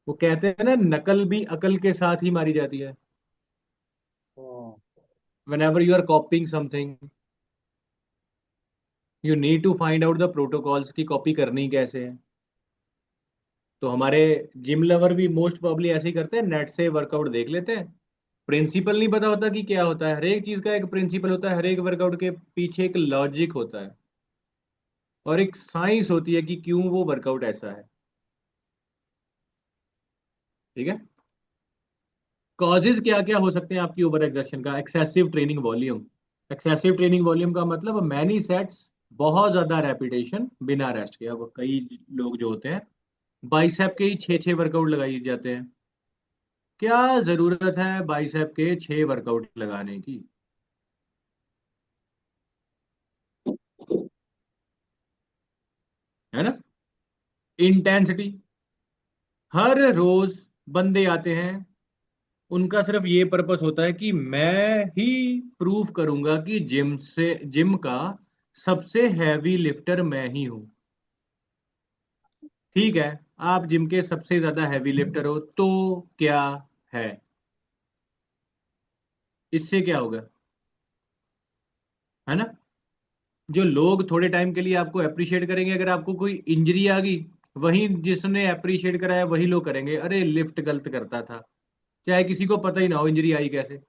वो कहते हैं ना, नकल भी अकल के साथ ही मारी जाती है। हम्म। whenever you are copying something, you need to find out the protocols की कॉपी करनी कैसे है। तो हमारे जिम लवर भी मोस्ट प्रोबब्ली ऐसे ही करते हैं, नेट से वर्कआउट देख लेते हैं। प्रिंसिपल नहीं पता होता कि क्या होता है, हर एक चीज का एक प्रिंसिपल होता है, हर एक वर्कआउट के पीछे एक लॉजिक होता है और एक साइंस होती है कि क्यों वो वर्कआउट ऐसा है। ठीक है। कॉजेज क्या क्या हो सकते हैं आपकी ओवर एग्जर्शन का? Excessive training volume. Excessive training volume का मतलब मैनी सेट्स, बहुत ज्यादा रेपिटेशन बिना रेस्ट के। अब कई लोग जो होते हैं बाइसेप के ही 6 6 वर्कआउट लगाई जाते हैं। क्या जरूरत है बाइसेप के 6 वर्कआउट लगाने की? है ना। इंटेंसिटी, हर रोज बंदे आते हैं, उनका सिर्फ ये पर्पस होता है कि मैं ही प्रूव करूंगा कि जिम का सबसे हैवी लिफ्टर मैं ही हूं। ठीक है, आप जिम के सबसे ज्यादा हैवी लिफ्टर हो तो क्या है, इससे क्या होगा? है ना। जो लोग थोड़े टाइम के लिए आपको अप्रिशिएट करेंगे, अगर आपको कोई इंजरी आ गई, वही जिसने अप्रिशिएट कराया वही लोग करेंगे, अरे लिफ्ट गलत करता था, चाहे किसी को पता ही ना हो इंजरी आई कैसे।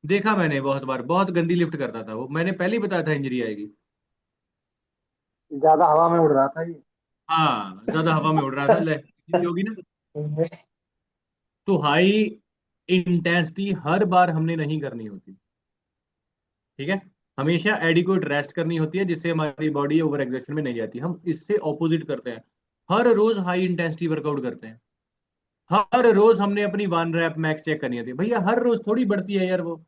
देखा मैंने बहुत बार, बहुत गंदी लिफ्ट करता था वो, मैंने पहले ही बताया था इंजरी आएगी। ज्यादा हवा में उड़ रहा था ये। हाँ, ज्यादा हवा में उड़ रहा था, ले इंजरी होगी ना। तो हाई इंटेंसिटी हर बार हमने नहीं करनी होती। ठीक है। हमेशा एडिक्वेट रेस्ट करनी होती है, जिससे हमारी बॉडी ओवर एक्सर्शन में नहीं जाती। हम इससे ऑपोजिट करते हैं, हर रोज हाई इंटेंसिटी वर्कआउट करते हैं। हर रोज हमने अपनी 1 रैप मैक्स चेक करनी होती है। भैया हर रोज थोड़ी बढ़ती है यार वो,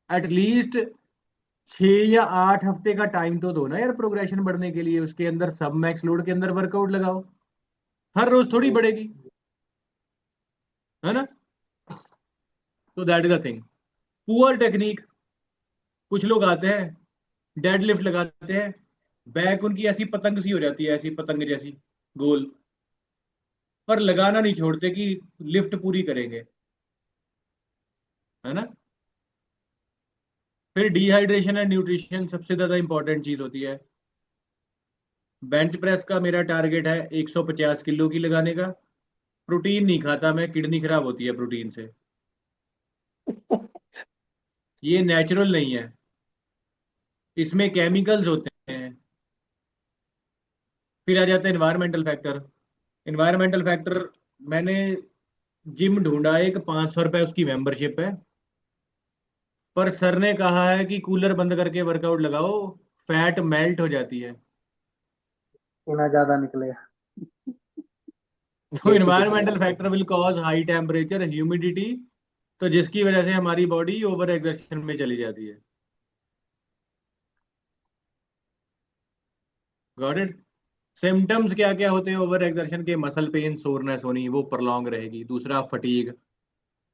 एटलीस्ट 6 या 8 हफ्ते का टाइम तो दो ना यार प्रोग्रेशन बढ़ने के लिए, उसके अंदर सब मैक्स लोड के अंदर वर्कआउट लगाओ। हर रोज थोड़ी बढ़ेगी, है ना। तो that is the thing. Poor technique, कुछ लोग आते हैं डेड लिफ्ट लगाते हैं, बैक उनकी ऐसी पतंग सी हो जाती है, ऐसी पतंग जैसी गोल, पर लगाना नहीं छोड़ते कि लिफ्ट पूरी करेंगे। है ना। फिर डिहाइड्रेशन एंड न्यूट्रिशन सबसे ज्यादा इंपॉर्टेंट चीज होती है। बेंच प्रेस का मेरा टारगेट है 150 किलो की लगाने का। प्रोटीन नहीं खाता मैं, किडनी खराब होती है प्रोटीन से, ये नेचुरल नहीं है, इसमें केमिकल्स होते हैं। फिर आ जाता है इन्वायरमेंटल फैक्टर। इन्वायरमेंटल फैक्टर, मैंने जिम ढूंढा, एक 500 रुपये उसकी मेंबरशिप है, पर सर ने कहा है कि कूलर बंद करके वर्कआउट लगाओ, फैट मेल्ट हो जाती है। पसीना ज्यादा निकलेगा। तो जैसी दिखने environmental factor will cause high temperature, humidity, तो जिसकी वजह से हमारी बॉडी ओवर एक्सर्शन में चली जाती है। Got it. सिम्टम्स क्या क्या होते हैं ओवर एक्सर्शन के? मसल पेन, सोरनेस होनी, वो प्रलॉन्ग रहेगी। दूसरा फटीग,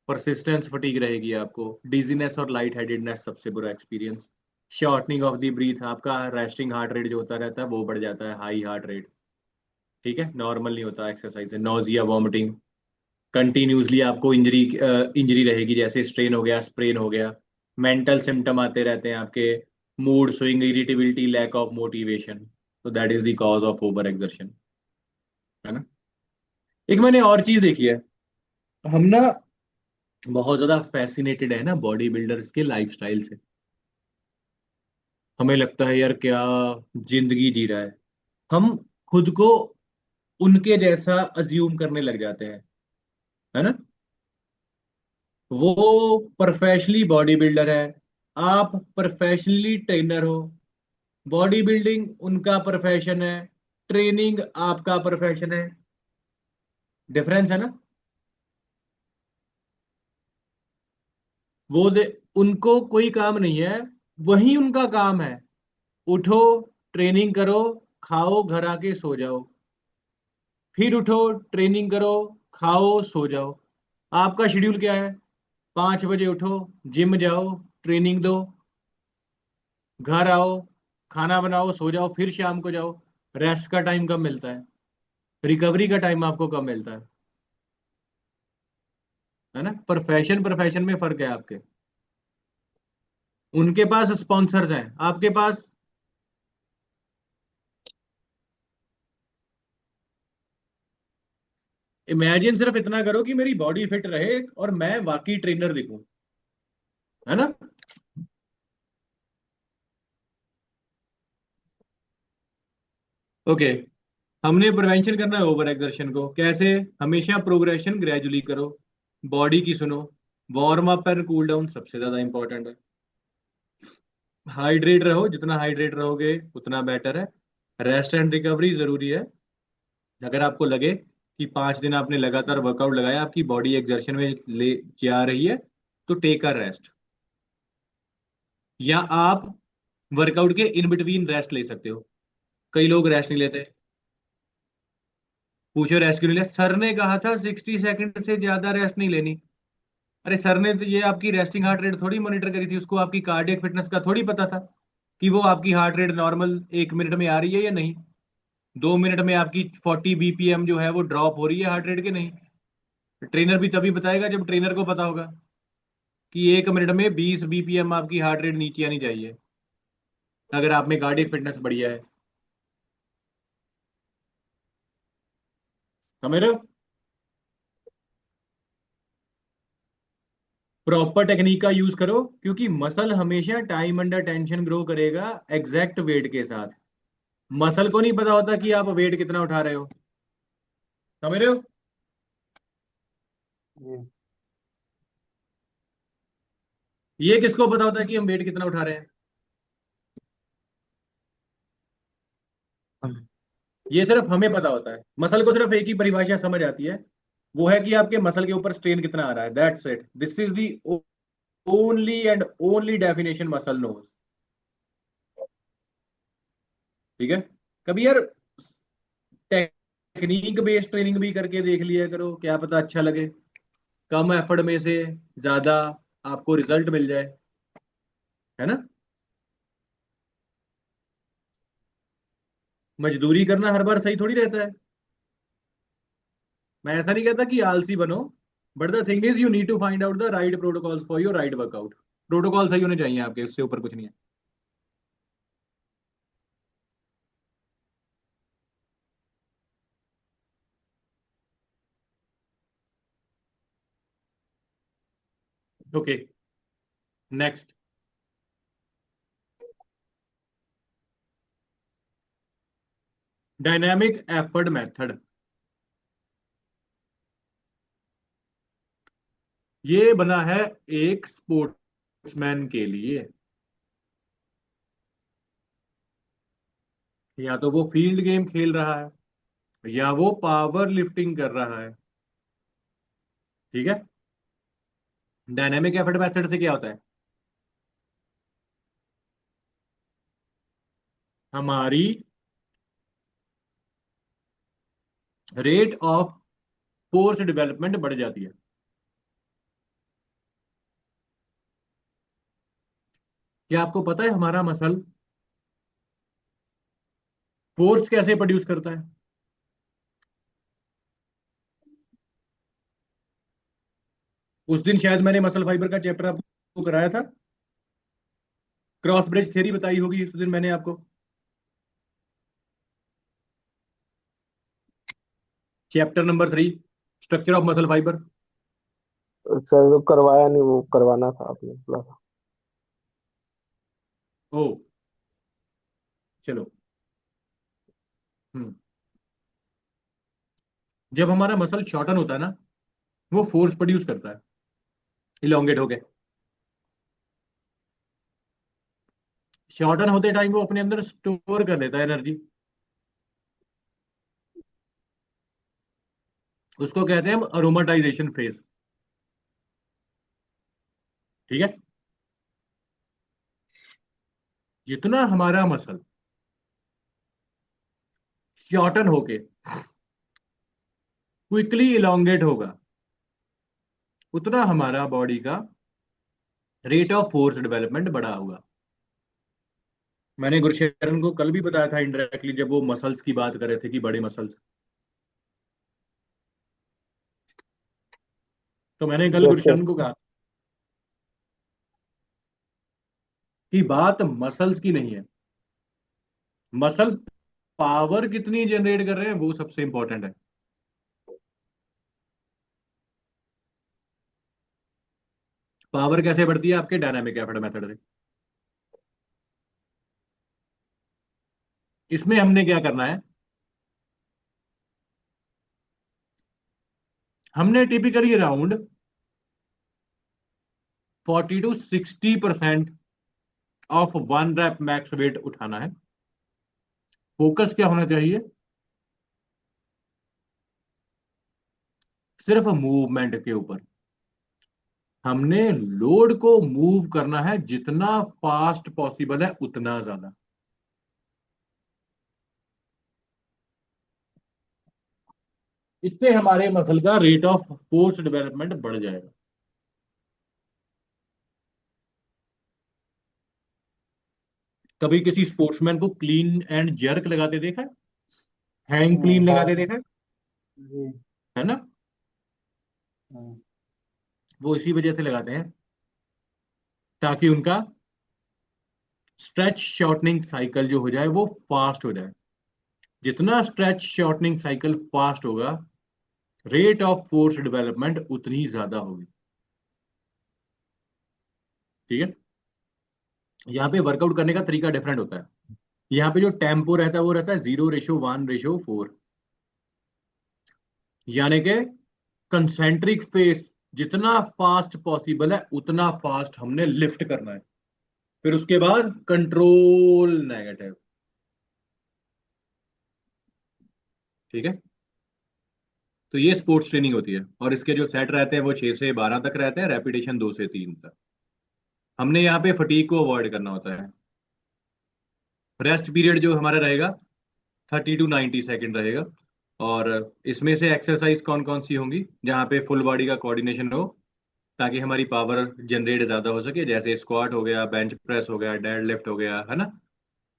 परसिस्टेंस फटीग रहेगी आपको। डिजीनेस और लाइट हेडेडनेस सबसे बुरा experience. Shortening of the breath, आपका रेस्टिंग हार्ट रेट जो होता रहता है वो बढ़ जाता है, हाई हार्ट रेट। ठीक है, नॉर्मल नहीं होता एक्सरसाइज से। नोजिया, वॉमिटिंग, कंटिन्यूसली आपको इंजरी इंजरी रहेगी, जैसे स्ट्रेन हो गया, स्प्रेन हो गया। मेंटल सिम्टम आते रहते हैं आपके, mood swing, irritability, lack of motivation. तो that is the cause of over exertion. है ना। एक मैंने और चीज देखी है, हम ना बहुत ज्यादा फैसिनेटेड है ना बॉडी बिल्डर्स के लाइफस्टाइल से। हमें लगता है यार क्या जिंदगी जी रहा है, हम खुद को उनके जैसा अज्यूम करने लग जाते हैं। है ना। वो प्रोफेशनली बॉडी बिल्डर है, आप प्रोफेशनली ट्रेनर हो। बॉडी बिल्डिंग उनका प्रोफेशन है, ट्रेनिंग आपका प्रोफेशन है। डिफरेंस है ना। वो उनको कोई काम नहीं है, वही उनका काम है। उठो, ट्रेनिंग करो, खाओ, घर आके सो जाओ, फिर उठो, ट्रेनिंग करो, खाओ, सो जाओ। आपका शेड्यूल क्या है? 5 बजे उठो, जिम जाओ, ट्रेनिंग दो, घर आओ, खाना बनाओ, सो जाओ, फिर शाम को जाओ। रेस्ट का टाइम कब मिलता है? रिकवरी का टाइम आपको कब मिलता है ना। प्रोफेशन प्रोफेशन में फर्क है आपके। उनके पास स्पॉन्सर्स हैं, आपके पास इमेजिन सिर्फ इतना करो कि मेरी बॉडी फिट रहे और मैं वाकई ट्रेनर दिखूं, है ना। ओके, हमने प्रिवेंशन करना है ओवर एक्सर्शन को कैसे। हमेशा प्रोग्रेशन ग्रेजुअली करो, बॉडी की सुनो, warm up and cool down सबसे ज्यादा इंपॉर्टेंट है। हाइड्रेट रहो, जितना हाइड्रेट रहोगे उतना बेटर है। रेस्ट एंड रिकवरी जरूरी है। अगर आपको लगे कि 5 दिन आपने लगातार वर्कआउट लगाया, आपकी बॉडी एक्सर्शन में ले जा रही है, तो टेक अ रेस्ट। या आप वर्कआउट के इन बिटवीन रेस्ट ले सकते हो। कई लोग रेस्ट नहीं लेते। पूछो रेस्ट क्यों नहीं लिया, सर ने कहा था 60 सेकंड से ज्यादा रेस्ट नहीं लेनी। अरे सर ने तो ये आपकी रेस्टिंग हार्ट रेट थोड़ी मॉनिटर करी थी, उसको आपकी कार्डियक फिटनेस का थोड़ी पता था कि वो आपकी हार्ट रेट नॉर्मल 1 मिनट में आ रही है या नहीं, 2 मिनट में आपकी 40 BPM जो है वो ड्रॉप हो रही है हार्ट रेट के नहीं। ट्रेनर भी तभी बताएगा जब ट्रेनर को पता होगा कि 1 मिनट में 20 BPM आपकी हार्ट रेट नीचे आनी चाहिए, अगर आप में कार्डियक फिटनेस बढ़िया है। समझ रहे हो। प्रॉपर टेक्निक का यूज करो, क्योंकि मसल हमेशा टाइम अंडर टेंशन ग्रो करेगा एग्जैक्ट वेट के साथ। मसल को नहीं पता होता कि आप वेट कितना उठा रहे हो। समझ रहे हो। जी। ये किसको पता होता है कि हम वेट कितना उठा रहे हैं। ये सिर्फ हमें पता होता है। मसल को सिर्फ एक ही परिभाषा समझ आती है, वो है कि आपके मसल के ऊपर स्ट्रेन कितना आ रहा है। That's it, this is the only and only definition muscle knows. ठीक है। कभी यार टेक्निक बेस्ड ट्रेनिंग भी करके देख लिया करो, क्या पता अच्छा लगे। कम एफर्ट में से ज्यादा आपको रिजल्ट मिल जाए, है ना। मजदूरी करना हर बार सही थोड़ी रहता है। मैं ऐसा नहीं कहता कि आलसी बनो, but the thing is you need to find out the right protocols for your right workout. Protocol सही होने चाहिए आपके, उससे ऊपर कुछ नहीं है। Okay, next. Dynamic effort method, ये बना है एक स्पोर्ट्समैन के लिए। या तो वो फील्ड गेम खेल रहा है, या वो पावर लिफ्टिंग कर रहा है। ठीक है। डायनामिक एफर्ट मेथड से क्या होता है, हमारी रेट ऑफ फोर्स डेवलपमेंट बढ़ जाती है। क्या आपको पता है हमारा मसल फोर्स कैसे प्रोड्यूस करता है। उस दिन शायद मैंने मसल फाइबर का चैप्टर आपको कराया था, क्रॉस ब्रिज थ्योरी बताई होगी उस दिन मैंने आपको। Chapter number 3, structure of muscle fibre. Sir तो करवाया नहीं, वो करवाना था आपने बोला था। ओ, चलो। हम्म। जब हमारा मसल शॉर्टन होता है ना, वो फोर्स प्रोड्यूस करता है इलोंगेट होके। शॉर्टन होते टाइम वो अपने अंदर स्टोर कर लेता है एनर्जी। उसको कहते हैं हम अरोमाटाइजेशन फेज। ठीक है। जितना हमारा मसल शॉर्टन होके क्विकली इलोंगेट होगा, उतना हमारा बॉडी का रेट ऑफ फोर्स डेवलपमेंट बढ़ा होगा। मैंने गुरशरण को कल भी बताया था इनडायरेक्टली, जब वो मसल्स की बात कर रहे थे कि बड़े मसल्स, तो मैंने कल यस सर। गुरशरण को कहा कि बात मसल्स की नहीं है, मसल पावर कितनी जनरेट कर रहे हैं वो सबसे इंपॉर्टेंट है। पावर कैसे बढ़ती है आपके डायनामिक एफर्ट मेथड से। इसमें हमने क्या करना है, हमने typically around 40 to 60% of 1 rep max weight उठाना है। फोकस क्या होना चाहिए, सिर्फ मूवमेंट के ऊपर। हमने लोड को मूव करना है जितना फास्ट पॉसिबल है उतना ज्यादा। इससे हमारे मसल का रेट ऑफ फोर्स डेवलपमेंट बढ़ जाएगा। कभी किसी स्पोर्ट्समैन को क्लीन एंड जर्क लगाते देखा है, हैंग क्लीन हम्म, लगाते हाँ। देखा जी। है ना। हम्म, वो इसी वजह से लगाते हैं ताकि उनका स्ट्रेच शॉर्टनिंग साइकिल जो हो जाए वो फास्ट हो जाए। जितना स्ट्रेच शॉर्टनिंग साइकिल फास्ट होगा, रेट ऑफ फोर्स डेवलपमेंट उतनी ज्यादा होगी। ठीक है। यहाँ पे वर्कआउट करने का तरीका डिफरेंट होता है। यहाँ पे जो टेम्पो रहता है वो रहता है 0:1:4, यानी कि कंसेंट्रिक फेस जितना फास्ट पॉसिबल है उतना फास्ट हमने लिफ्ट करना है। फिर उसके बाद कंट्रोल नेगेटिव। ठीक है। तो ये स्पोर्ट्स ट्रेनिंग होती है, और इसके जो सेट रहते हैं वो 6 से 12 तक रहते हैं, रेपिटेशन 2 से 3 तक। हमने यहाँ पे फटीग को अवॉइड करना होता है। रेस्ट पीरियड जो हमारा रहेगा 30 to 90 सेकेंड रहेगा। और इसमें से एक्सरसाइज कौन कौन सी होंगी जहाँ पे फुल बॉडी का कोऑर्डिनेशन हो, ताकि हमारी पावर जनरेट ज्यादा हो सके, जैसे स्क्वाट हो गया, बेंच प्रेस हो गया, डेड लिफ्ट हो गया, है ना।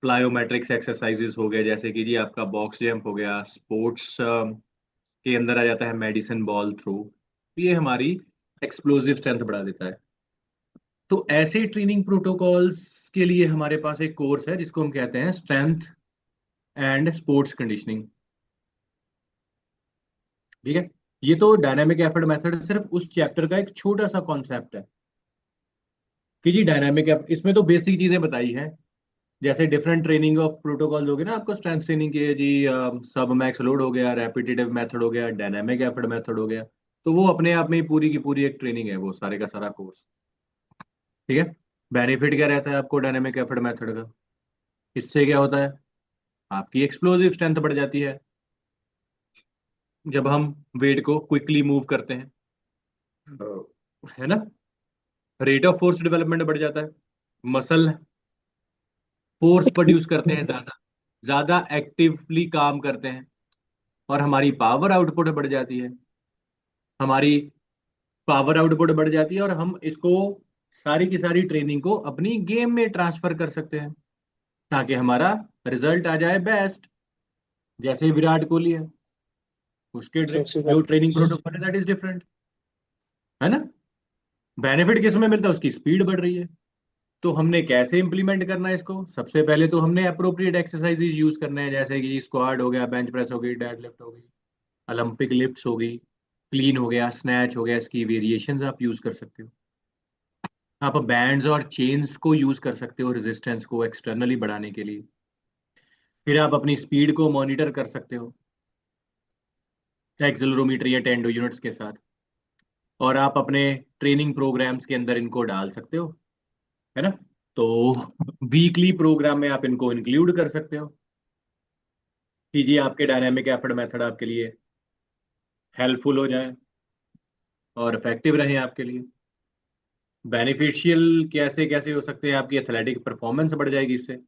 प्लायोमेट्रिक्स एक्सरसाइजेस हो गए, जैसे कि जी आपका बॉक्स जंप हो गया। स्पोर्ट्स के अंदर आ जाता है मेडिसिन बॉल थ्रो। ये हमारी एक्सप्लोजिव स्ट्रेंथ बढ़ा देता है। तो ऐसे ट्रेनिंग प्रोटोकॉल्स के लिए हमारे पास एक कोर्स है जिसको हम कहते हैं स्ट्रेंथ एंड स्पोर्ट्स कंडीशनिंग। ठीक है। ये तो डायनामिक एफर्ट मेथड सिर्फ उस चैप्टर का एक छोटा सा कॉन्सेप्ट है कि जी डायनामिक, इसमें तो बेसिक चीजें बताई हैं। जैसे डिफरेंट ट्रेनिंग ऑफ प्रोटोकॉल्स हो गए ना आपको स्ट्रेंथ ट्रेनिंग के जी, सब मैक्स लोड हो गया, रेपिटेटिव मेथड हो गया, डायनामिक एफर्ट मेथड हो गया। तो वो अपने आप में ही पूरी की पूरी एक ट्रेनिंग है, वो सारे का सारा कोर्स। ठीक है। बेनिफिट क्या रहता है आपको डायनामिक एफर्ट मेथड का, इससे क्या होता है, आपकी एक्सप्लोजिव स्ट्रेंथ बढ़ जाती है जब हम वेट को क्विकली मूव करते हैं, है ना। रेट ऑफ फोर्स डेवलपमेंट बढ़ जाता है, मसल फोर्स प्रोड्यूस करते हैं ज्यादा, ज्यादा एक्टिवली काम करते हैं, और हमारी पावर आउटपुट बढ़ जाती है। हमारी पावर आउटपुट बढ़ जाती है और हम इसको सारी की सारी ट्रेनिंग को अपनी गेम में ट्रांसफर कर सकते हैं ताकि हमारा रिजल्ट आ जाए बेस्ट। जैसे विराट कोहली है, उसके जैसे जो ट्रेनिंग प्रोटोकॉल है दैट इज डिफरेंट, है ना। बेनिफिट किस में मिलता है, उसकी स्पीड बढ़ रही है। तो हमने कैसे इंप्लीमेंट करना है इसको, सबसे पहले तो हमने अप्रोप्रिएट एक्सरसाइजेज यूज करने हैं, जैसे कि स्क्वाड हो गया, बेंच प्रेस हो गई, डेड लिफ्ट हो गई, ओलंपिक लिफ्ट्स हो गई, क्लीन हो गया, स्नैच हो गया। इसकी वेरिएशंस आप यूज कर सकते हो। आप बैंड्स और चेन्स को यूज कर सकते हो रेजिस्टेंस को एक्सटर्नली बढ़ाने के लिए। फिर आप अपनी स्पीड को मॉनिटर कर सकते हो एक्सेलरोमीटर या टेंडो यूनिट्स के साथ, और आप अपने ट्रेनिंग प्रोग्राम्स के अंदर इनको डाल सकते हो, है ना। तो वीकली प्रोग्राम में आप इनको इंक्लूड कर सकते हो कि जी आपके डायनामिक एफर्ट मेथड आपके लिए हेल्पफुल हो जाए और इफेक्टिव रहे आपके लिए। बेनिफिशियल कैसे कैसे हो सकते हैं, आपकी एथलेटिक परफॉर्मेंस बढ़ जाएगी इससे,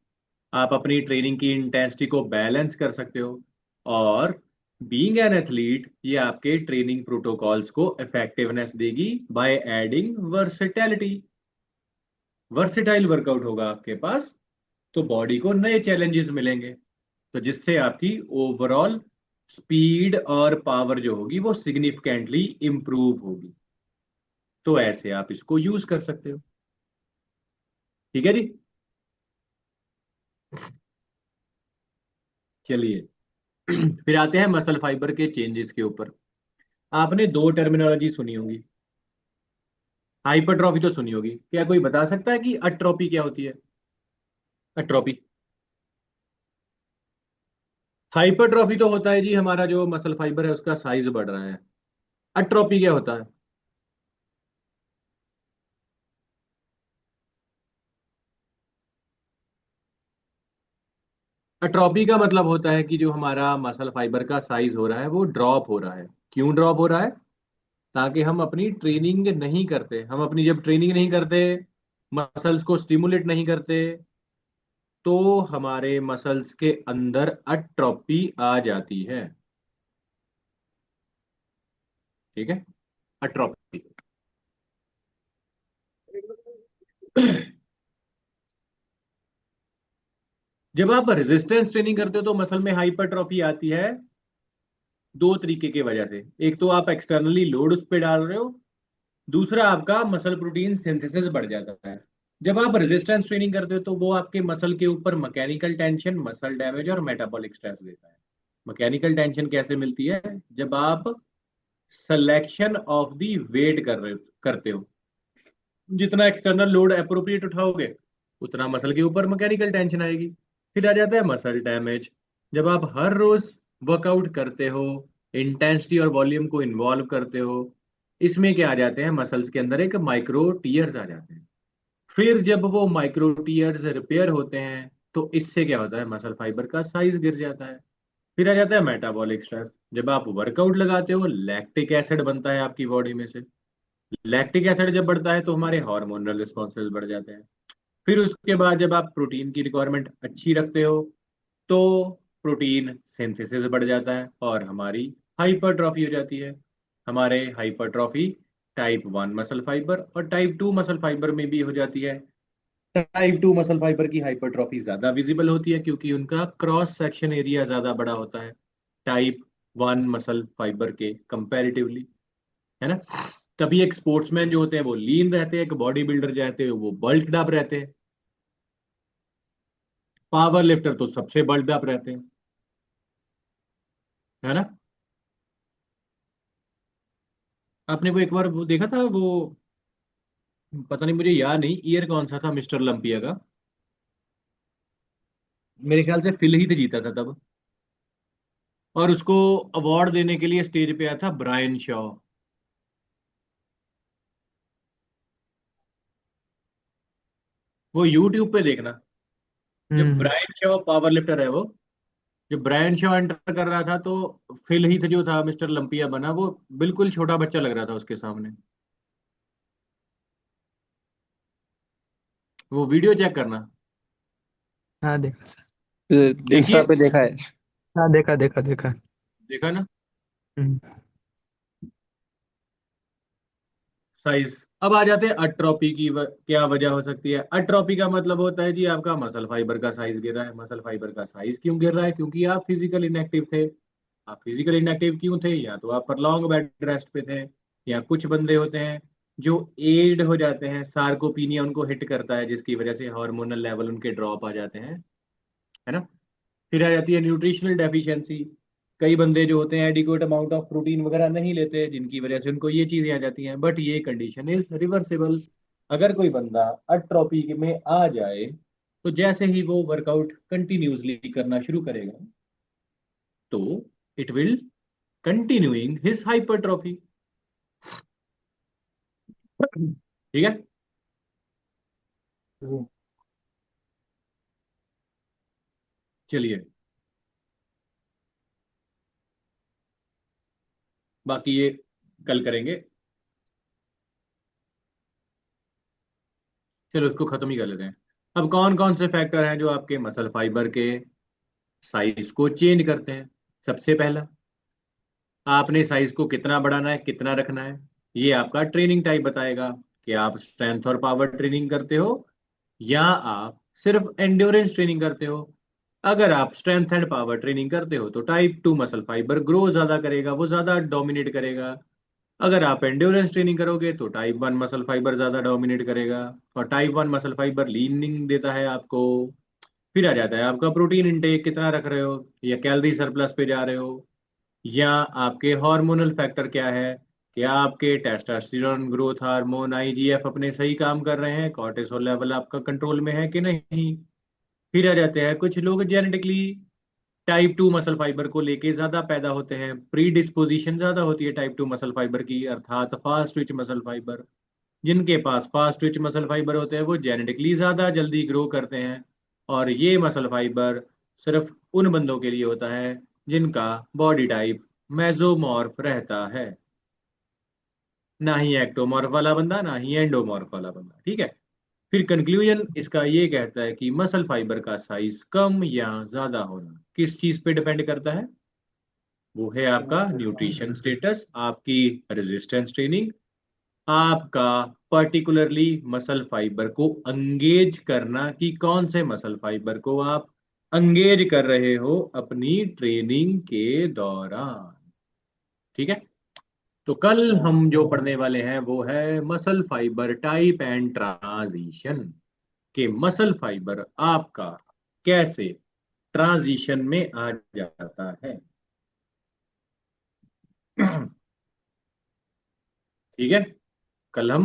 आप अपनी ट्रेनिंग की इंटेंसिटी को बैलेंस कर सकते हो, और बीइंग एन एथलीट ये आपके ट्रेनिंग प्रोटोकॉल्स को इफेक्टिवनेस देगी by adding versatility. Versatile workout होगा आपके पास, तो बॉडी को नए चैलेंजेस मिलेंगे, तो जिससे आपकी ओवरऑल स्पीड और पावर जो होगी वो सिग्निफिकेंटली इंप्रूव होगी। तो ऐसे आप इसको यूज कर सकते हो। ठीक है जी। चलिए फिर आते हैं मसल फाइबर के चेंजेस के ऊपर। आपने दो टर्मिनोलॉजी सुनी होगी, हाइपरट्रॉफी तो सुनी होगी, क्या कोई बता सकता है कि अट्रोपी क्या होती है? अट्रोपी, हाइपरट्रॉफी तो होता है जी हमारा जो मसल फाइबर है उसका साइज बढ़ रहा है। अट्रोपी क्या होता है? अट्रोपी का मतलब होता है कि जो हमारा मसल फाइबर का साइज हो रहा है वो ड्रॉप हो रहा है। क्यों ड्रॉप हो रहा है? ताकि हम अपनी ट्रेनिंग नहीं करते, हम अपनी जब ट्रेनिंग नहीं करते, मसल्स को स्टिमुलेट नहीं करते, तो हमारे मसल्स के अंदर अट्रोपी आ जाती है। ठीक है, अट्रोपी। जब आप रेजिस्टेंस ट्रेनिंग करते हो तो मसल में हाइपरट्रॉफी आती है दो तरीके की वजह से। एक तो आप एक्सटर्नली लोड उस पर डाल रहे हो, दूसरा आपका मसल प्रोटीन सिंथेसिस बढ़ जाता है। जब आप रेजिस्टेंस ट्रेनिंग करते हो तो वो आपके मसल के ऊपर मैकेनिकल टेंशन, मसल डैमेज और मेटाबॉलिक स्ट्रेस देता है। मैकेनिकल टेंशन कैसे मिलती है? जब आप सिलेक्शन ऑफ दी वेट करते हो, जितना एक्सटर्नल लोड अप्रोप्रिएट उठाओगे उतना मसल के ऊपर मैकेनिकल टेंशन आएगी। फिर आ जाता है मसल डैमेज। जब आप हर रोज वर्कआउट करते हो, इंटेंसिटी और वॉल्यूम को इन्वॉल्व करते हो, इसमें क्या आ जाते हैं, मसल्स के अंदर एक माइक्रो टीयर्स आ जाते हैं। फिर जब वो माइक्रो टीयर्स रिपेयर होते हैं तो इससे क्या होता है, मसल फाइबर का साइज गिर जाता है। फिर आ जाता है मेटाबॉलिक स्ट्रेस। जब आप वर्कआउट लगाते हो लैक्टिक एसिड बनता है आपकी बॉडी में से। लैक्टिक एसिड जब बढ़ता है तो हमारे हार्मोनल रिस्पॉन्सेज बढ़ जाते हैं। फिर उसके बाद जब आप प्रोटीन की रिक्वायरमेंट अच्छी रखते हो तो प्रोटीन सिंथेसिस बढ़ जाता है और हमारी हाइपरट्रॉफी हो जाती है। हमारे हाइपरट्रॉफी टाइप 1 मसल फाइबर और टाइप 2 मसल फाइबर में भी हो जाती है। टाइप 2 मसल फाइबर की हाइपरट्रॉफी ज्यादा विजिबल होती है क्योंकि उनका क्रॉस सेक्शन एरिया ज्यादा बड़ा होता है टाइप 1 मसल फाइबर के कंपैरेटिवली, है ना। तभी एक स्पोर्ट्समैन जो होते हैं वो लीन रहते हैं, एक बॉडी बिल्डर जो रहते हैं वो बल्कड अप रहते हैं, पावर लिफ्टर तो सबसे बल्कड अप रहते हैं, है ना। आपने वो एक बार वो देखा था वो, पता नहीं मुझे याद नहीं ईयर कौन सा था मिस्टर ओलंपिया का, मेरे ख्याल से फिल ही तो जीता था तब, और उसको अवार्ड देने के लिए स्टेज पे आया था ब्रायन शॉ। वो यूट्यूब पे देखना। जब हम्म। ब्रायन शॉ पावर लिफ्टर है वो, जब ब्रायन शॉ एंटर कर रहा था तो फिल ही जो था मिस्टर ओलंपिया बना, वो बिल्कुल छोटा बच्चा लग रहा था उसके सामने। वो वीडियो चेक करना। हाँ देखा सर। इंस्टा देखिए, पे देखा है। हाँ देखा देखा देखा। देखा ना। हम्म। साइज। अब आ जाते हैं अट्रोपी की क्या वजह हो सकती है। अट्रोपी का मतलब होता है जी आपका मसल फाइबर का साइज गिर रहा है। मसल फाइबर का साइज क्यों गिर रहा है? क्योंकि आप फिजिकल इनएक्टिव थे। आप फिजिकल इनएक्टिव क्यों थे? या तो आप लॉन्ग बेड रेस्ट पे थे, या कुछ बंदे होते हैं जो एज्ड हो जाते हैं, सार्कोपीनिया उनको हिट करता है जिसकी वजह से हार्मोनल लेवल उनके ड्रॉप आ जाते हैं, है ना। फिर आ जाती है न्यूट्रिशनल डेफिशिएंसी। कई बंदे जो होते हैं एडिक्वेट अमाउंट ऑफ प्रोटीन वगैरह नहीं लेते जिनकी वजह से उनको ये चीजें आ जाती हैं, बट ये कंडीशन इज रिवर्सिबल। अगर कोई बंदा अट्रोपी में आ जाए तो जैसे ही वो वर्कआउट कंटिन्यूसली करना शुरू करेगा तो it will continuing his hypertrophy. ठीक है। जी। चलिए, बाकी ये कल करेंगे। चलो उसको खत्म ही कर लेते हैं। अब कौन कौन से फैक्टर हैं जो आपके मसल फाइबर के साइज को चेंज करते हैं? सबसे पहला, आपने साइज को कितना बढ़ाना है, कितना रखना है। ये आपका ट्रेनिंग टाइप बताएगा कि आप स्ट्रेंथ और पावर ट्रेनिंग करते हो या आप सिर्फ एंड्योरेंस ट्रेनिंग करते हो। अगर आप स्ट्रेंथ एंड पावर ट्रेनिंग करते हो तो टाइप 2 मसल फाइबर ग्रो ज्यादा करेगा, वो ज्यादा डोमिनेट करेगा। अगर आप एंड्योरेंस ट्रेनिंग करोगे तो टाइप 1 मसल फाइबर ज्यादा डोमिनेट करेगा, और टाइप 1 मसल फाइबर लीनिंग देता है आपको। फिर आ जाता है आपका प्रोटीन इंटेक कितना रख रहे हो, या कैलोरी सरप्लस पे जा रहे हो, या आपके हार्मोनल फैक्टर क्या है क्या आपके टेस्टोस्टेरोन ग्रोथ हार्मोन आईजीएफ अपने सही काम कर रहे हैं, कॉर्टिसोल लेवल आपका कंट्रोल में है कि नहीं। फिर आ जाते हैं कुछ लोग जेनेटिकली टाइप 2 मसल फाइबर को लेके ज्यादा पैदा होते हैं, प्री डिस्पोजिशन ज्यादा होती है टाइप 2 मसल फाइबर की, अर्थात फास्ट ट्विच मसल फाइबर। जिनके पास फास्ट ट्विच मसल फाइबर होते हैं वो जेनेटिकली ज्यादा जल्दी ग्रो करते हैं। और ये मसल फाइबर सिर्फ उन बंदों के लिए होता है जिनका बॉडी टाइप मेसोमॉर्फ रहता है, ना ही एक्टोमॉर्फ वाला बंदा, ना ही एंडोमॉर्फ वाला बंदा। ठीक है। फिर कंक्लूजन इसका ये कहता है कि मसल फाइबर का साइज कम या ज्यादा होना किस चीज पे डिपेंड करता है। वो है आपका न्यूट्रिशन स्टेटस, आपकी रेजिस्टेंस ट्रेनिंग, आपका पर्टिकुलरली मसल फाइबर को अंगेज करना कि कौन से मसल फाइबर को आप अंगेज कर रहे हो अपनी ट्रेनिंग के दौरान। ठीक है। तो कल हम जो पढ़ने वाले हैं वो है muscle fibre type and transition, कि मसल फाइबर आपका कैसे ट्रांजिशन में आ जाता है। ठीक है। कल हम